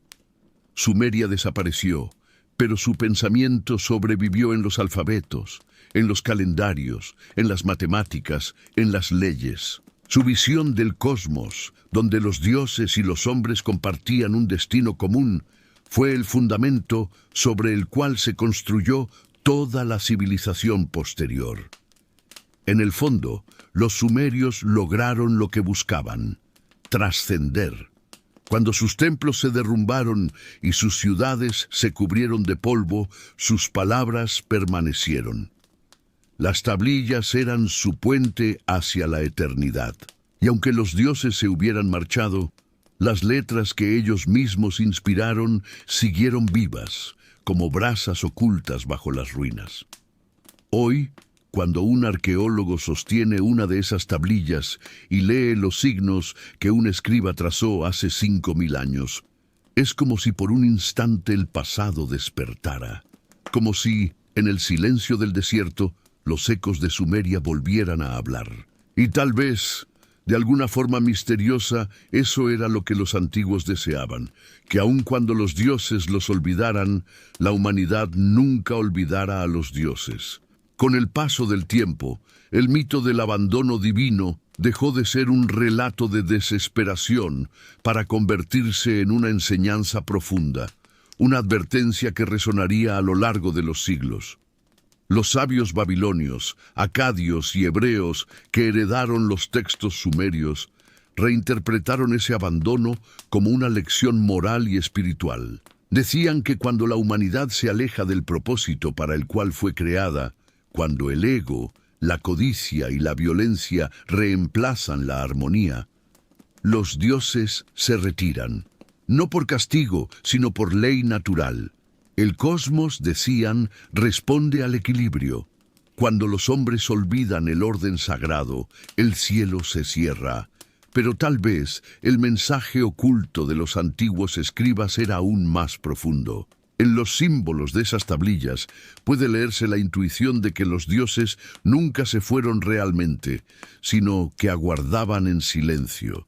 Sumeria desapareció, pero su pensamiento sobrevivió en los alfabetos, en los calendarios, en las matemáticas, en las leyes. Su visión del cosmos, donde los dioses y los hombres compartían un destino común, fue el fundamento sobre el cual se construyó toda la civilización posterior. En el fondo, los sumerios lograron lo que buscaban: trascender. Cuando sus templos se derrumbaron y sus ciudades se cubrieron de polvo, sus palabras permanecieron. Las tablillas eran su puente hacia la eternidad. Y aunque los dioses se hubieran marchado, las letras que ellos mismos inspiraron siguieron vivas, como brasas ocultas bajo las ruinas. Hoy, cuando un arqueólogo sostiene una de esas tablillas y lee los signos que un escriba trazó hace 5000 años, es como si por un instante el pasado despertara, como si, en el silencio del desierto, los ecos de Sumeria volvieran a hablar. Y tal vez, de alguna forma misteriosa, eso era lo que los antiguos deseaban, que aun cuando los dioses los olvidaran, la humanidad nunca olvidara a los dioses. Con el paso del tiempo, el mito del abandono divino dejó de ser un relato de desesperación para convertirse en una enseñanza profunda, una advertencia que resonaría a lo largo de los siglos. Los sabios babilonios, acadios y hebreos que heredaron los textos sumerios reinterpretaron ese abandono como una lección moral y espiritual. Decían que cuando la humanidad se aleja del propósito para el cual fue creada, cuando el ego, la codicia y la violencia reemplazan la armonía, los dioses se retiran, no por castigo, sino por ley natural. El cosmos, decían, responde al equilibrio. Cuando los hombres olvidan el orden sagrado, el cielo se cierra. Pero tal vez el mensaje oculto de los antiguos escribas era aún más profundo. En los símbolos de esas tablillas puede leerse la intuición de que los dioses nunca se fueron realmente, sino que aguardaban en silencio.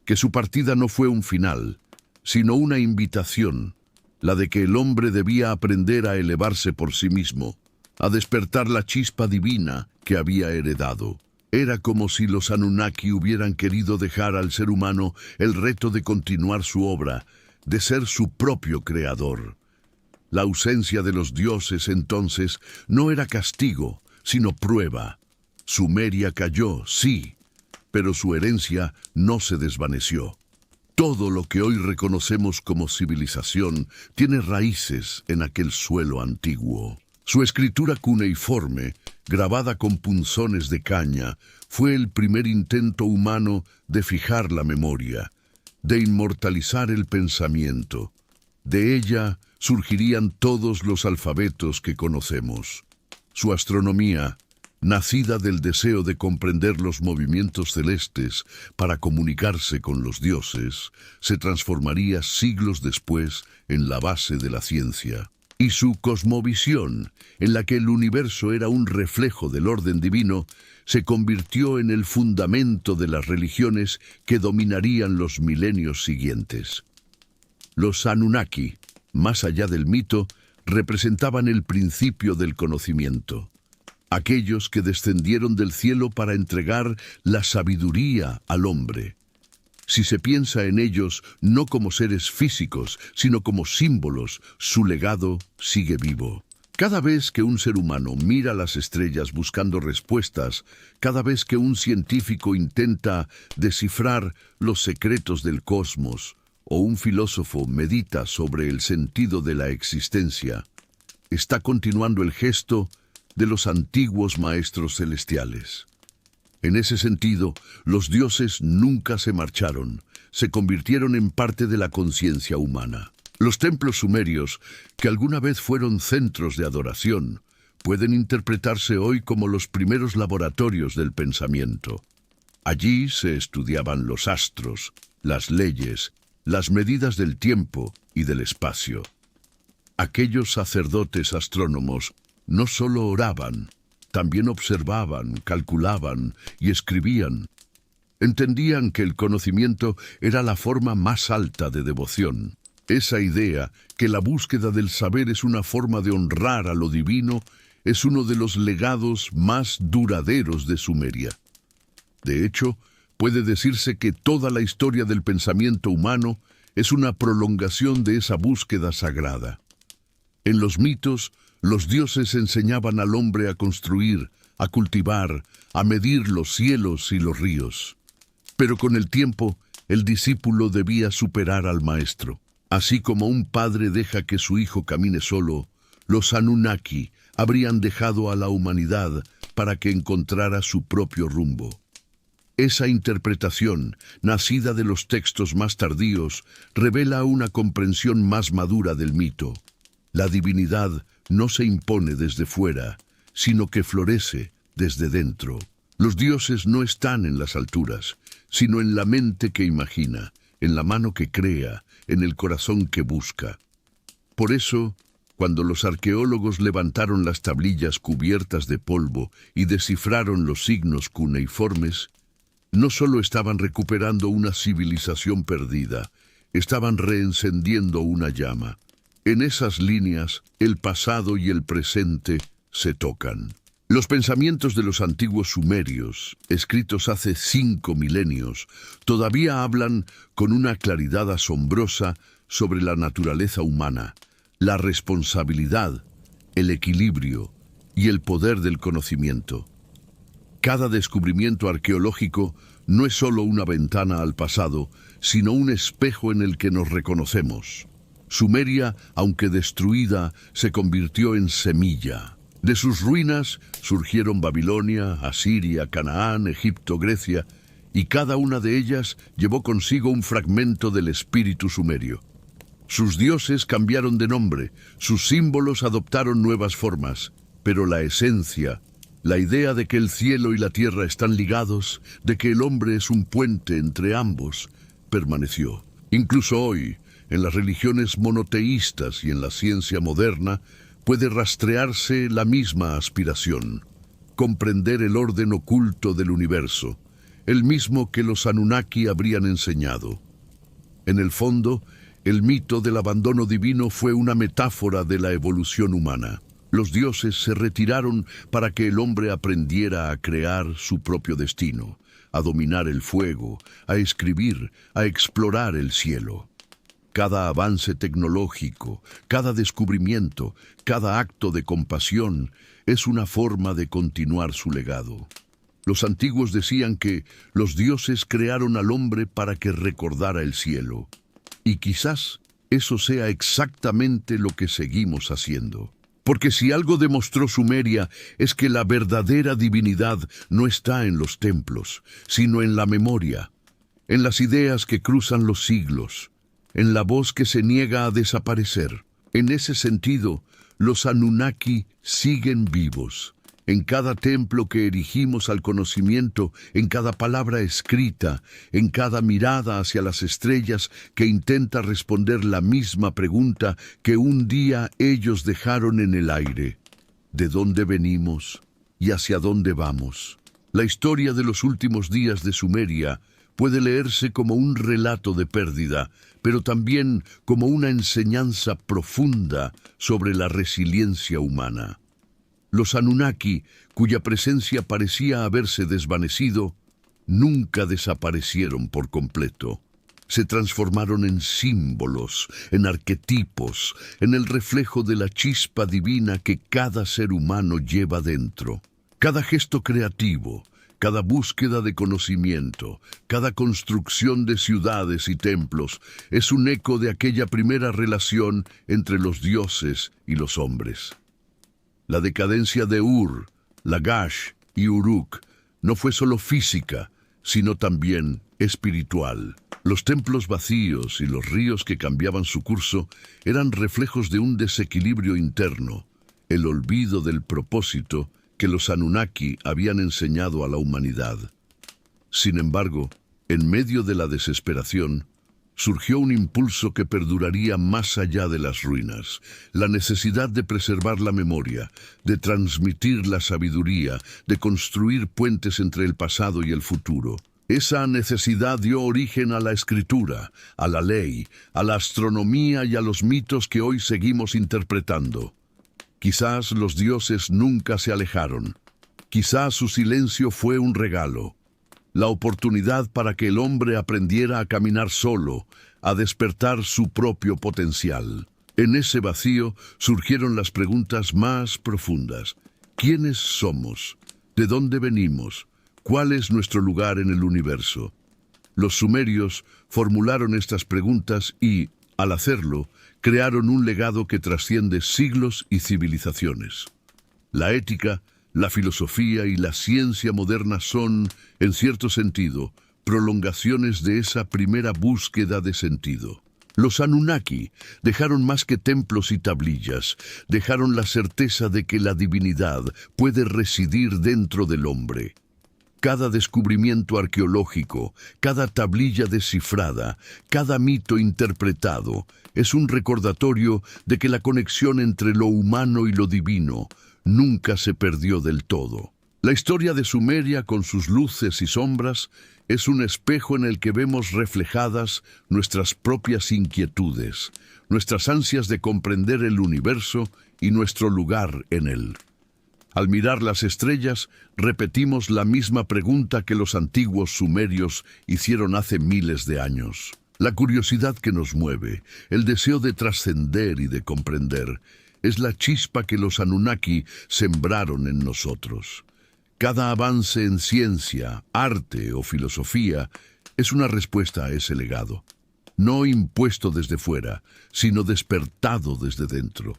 Que su partida no fue un final, sino una invitación, la de que el hombre debía aprender a elevarse por sí mismo, a despertar la chispa divina que había heredado. Era como si los Anunnaki hubieran querido dejar al ser humano el reto de continuar su obra, de ser su propio creador. La ausencia de los dioses entonces no era castigo, sino prueba. Sumeria cayó, sí, pero su herencia no se desvaneció. Todo lo que hoy reconocemos como civilización tiene raíces en aquel suelo antiguo. Su escritura cuneiforme, grabada con punzones de caña, fue el primer intento humano de fijar la memoria, de inmortalizar el pensamiento. De ella surgirían todos los alfabetos que conocemos. Su astronomía, nacida del deseo de comprender los movimientos celestes para comunicarse con los dioses, se transformaría siglos después en la base de la ciencia. Y su cosmovisión, en la que el universo era un reflejo del orden divino, se convirtió en el fundamento de las religiones que dominarían los milenios siguientes. Los Anunnaki, más allá del mito, representaban el principio del conocimiento. Aquellos que descendieron del cielo para entregar la sabiduría al hombre. Si se piensa en ellos no como seres físicos, sino como símbolos, su legado sigue vivo. Cada vez que un ser humano mira las estrellas buscando respuestas, cada vez que un científico intenta descifrar los secretos del cosmos, o un filósofo medita sobre el sentido de la existencia, está continuando el gesto de los antiguos maestros celestiales. En ese sentido, los dioses nunca se marcharon, se convirtieron en parte de la conciencia humana. Los templos sumerios, que alguna vez fueron centros de adoración, pueden interpretarse hoy como los primeros laboratorios del pensamiento. Allí se estudiaban los astros, las leyes, las medidas del tiempo y del espacio. Aquellos sacerdotes astrónomos no solo oraban, también observaban, calculaban y escribían. Entendían que el conocimiento era la forma más alta de devoción. Esa idea, que la búsqueda del saber es una forma de honrar a lo divino, es uno de los legados más duraderos de Sumeria. De hecho, puede decirse que toda la historia del pensamiento humano es una prolongación de esa búsqueda sagrada. En los mitos, los dioses enseñaban al hombre a construir, a cultivar, a medir los cielos y los ríos. Pero con el tiempo, el discípulo debía superar al maestro. Así como un padre deja que su hijo camine solo, los Anunnaki habrían dejado a la humanidad para que encontrara su propio rumbo. Esa interpretación, nacida de los textos más tardíos, revela una comprensión más madura del mito. La divinidad no se impone desde fuera, sino que florece desde dentro. Los dioses no están en las alturas, sino en la mente que imagina, en la mano que crea, en el corazón que busca. Por eso, cuando los arqueólogos levantaron las tablillas cubiertas de polvo y descifraron los signos cuneiformes, no solo estaban recuperando una civilización perdida, estaban reencendiendo una llama. En esas líneas, el pasado y el presente se tocan. Los pensamientos de los antiguos sumerios, escritos hace 5 milenios, todavía hablan con una claridad asombrosa sobre la naturaleza humana, la responsabilidad, el equilibrio y el poder del conocimiento. Cada descubrimiento arqueológico no es solo una ventana al pasado, sino un espejo en el que nos reconocemos. Sumeria, aunque destruida, se convirtió en semilla. De sus ruinas surgieron Babilonia, Asiria, Canaán, Egipto, Grecia, y cada una de ellas llevó consigo un fragmento del espíritu sumerio. Sus dioses cambiaron de nombre, sus símbolos adoptaron nuevas formas, pero la esencia, la idea de que el cielo y la tierra están ligados, de que el hombre es un puente entre ambos, permaneció. Incluso hoy, en las religiones monoteístas y en la ciencia moderna, puede rastrearse la misma aspiración: comprender el orden oculto del universo, el mismo que los Anunnaki habrían enseñado. En el fondo, el mito del abandono divino fue una metáfora de la evolución humana. Los dioses se retiraron para que el hombre aprendiera a crear su propio destino, a dominar el fuego, a escribir, a explorar el cielo. Cada avance tecnológico, cada descubrimiento, cada acto de compasión es una forma de continuar su legado. Los antiguos decían que los dioses crearon al hombre para que recordara el cielo. Y quizás eso sea exactamente lo que seguimos haciendo. Porque si algo demostró Sumeria es que la verdadera divinidad no está en los templos, sino en la memoria, en las ideas que cruzan los siglos, en la voz que se niega a desaparecer. En ese sentido, los Anunnaki siguen vivos. En cada templo que erigimos al conocimiento, en cada palabra escrita, en cada mirada hacia las estrellas que intenta responder la misma pregunta que un día ellos dejaron en el aire: ¿de dónde venimos y hacia dónde vamos? La historia de los últimos días de Sumeria puede leerse como un relato de pérdida, pero también como una enseñanza profunda sobre la resiliencia humana. Los Anunnaki, cuya presencia parecía haberse desvanecido, nunca desaparecieron por completo. Se transformaron en símbolos, en arquetipos, en el reflejo de la chispa divina que cada ser humano lleva dentro. Cada gesto creativo, cada búsqueda de conocimiento, cada construcción de ciudades y templos es un eco de aquella primera relación entre los dioses y los hombres. La decadencia de Ur, Lagash y Uruk no fue solo física, sino también espiritual. Los templos vacíos y los ríos que cambiaban su curso eran reflejos de un desequilibrio interno, el olvido del propósito que los Anunnaki habían enseñado a la humanidad. Sin embargo, en medio de la desesperación, surgió un impulso que perduraría más allá de las ruinas: la necesidad de preservar la memoria, de transmitir la sabiduría, de construir puentes entre el pasado y el futuro. Esa necesidad dio origen a la escritura, a la ley, a la astronomía y a los mitos que hoy seguimos interpretando. Quizás los dioses nunca se alejaron. Quizás su silencio fue un regalo, la oportunidad para que el hombre aprendiera a caminar solo, a despertar su propio potencial. En ese vacío surgieron las preguntas más profundas. ¿Quiénes somos? ¿De dónde venimos? ¿Cuál es nuestro lugar en el universo? Los sumerios formularon estas preguntas y, al hacerlo, crearon un legado que trasciende siglos y civilizaciones. La ética, la filosofía y la ciencia moderna son, en cierto sentido, prolongaciones de esa primera búsqueda de sentido. Los Anunnaki dejaron más que templos y tablillas, dejaron la certeza de que la divinidad puede residir dentro del hombre. Cada descubrimiento arqueológico, cada tablilla descifrada, cada mito interpretado, es un recordatorio de que la conexión entre lo humano y lo divino nunca se perdió del todo. La historia de Sumeria, con sus luces y sombras, es un espejo en el que vemos reflejadas nuestras propias inquietudes, nuestras ansias de comprender el universo y nuestro lugar en él. Al mirar las estrellas, repetimos la misma pregunta que los antiguos sumerios hicieron hace miles de años. La curiosidad que nos mueve, el deseo de trascender y de comprender, es la chispa que los Anunnaki sembraron en nosotros. Cada avance en ciencia, arte o filosofía es una respuesta a ese legado. no impuesto desde fuera, sino despertado desde dentro.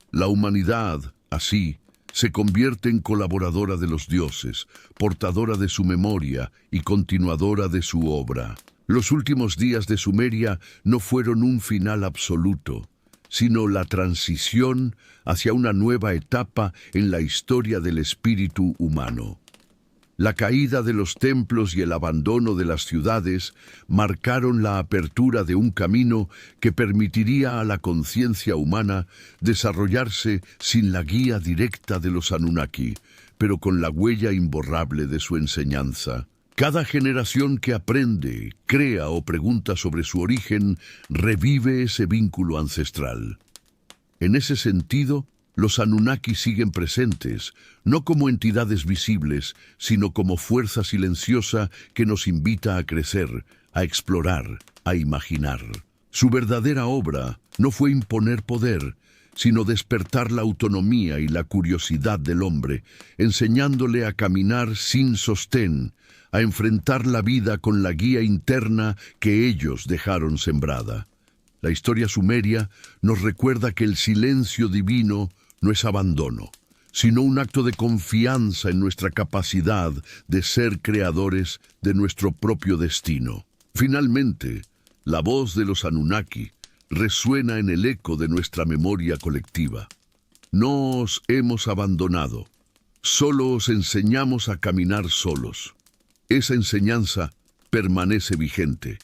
La humanidad, así, se convierte en colaboradora de los dioses, portadora de su memoria y continuadora de su obra. Los últimos días de Sumeria no fueron un final absoluto, sino la transición hacia una nueva etapa en la historia del espíritu humano. La caída de los templos y el abandono de las ciudades marcaron la apertura de un camino que permitiría a la conciencia humana desarrollarse sin la guía directa de los Anunnaki, pero con la huella imborrable de su enseñanza. Cada generación que aprende, crea o pregunta sobre su origen, revive ese vínculo ancestral. En ese sentido, los Anunnaki siguen presentes, no como entidades visibles, sino como fuerza silenciosa que nos invita a crecer, a explorar, a imaginar. Su verdadera obra no fue imponer poder, sino despertar la autonomía y la curiosidad del hombre, enseñándole a caminar sin sostén, a enfrentar la vida con la guía interna que ellos dejaron sembrada. La historia sumeria nos recuerda que el silencio divino no es abandono, sino un acto de confianza en nuestra capacidad de ser creadores de nuestro propio destino. Finalmente, la voz de los Anunnaki resuena en el eco de nuestra memoria colectiva. No os hemos abandonado, solo os enseñamos a caminar solos. Esa enseñanza permanece vigente.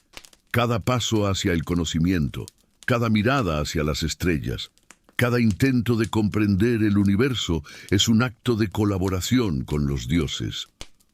Cada paso hacia el conocimiento, cada mirada hacia las estrellas, cada intento de comprender el universo es un acto de colaboración con los dioses,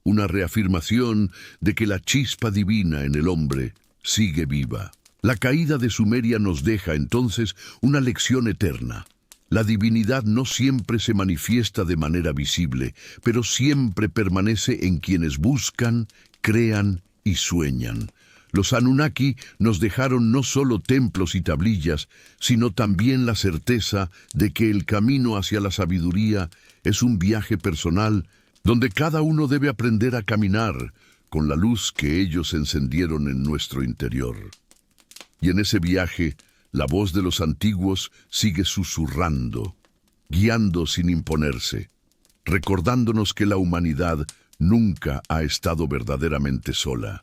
una reafirmación de que la chispa divina en el hombre sigue viva. La caída de Sumeria nos deja entonces una lección eterna. La divinidad no siempre se manifiesta de manera visible, pero siempre permanece en quienes buscan, crean y sueñan. Los Anunnaki nos dejaron no solo templos y tablillas, sino también la certeza de que el camino hacia la sabiduría es un viaje personal donde cada uno debe aprender a caminar con la luz que ellos encendieron en nuestro interior. Y en ese viaje, la voz de los antiguos sigue susurrando, guiando sin imponerse, recordándonos que la humanidad nunca ha estado verdaderamente sola.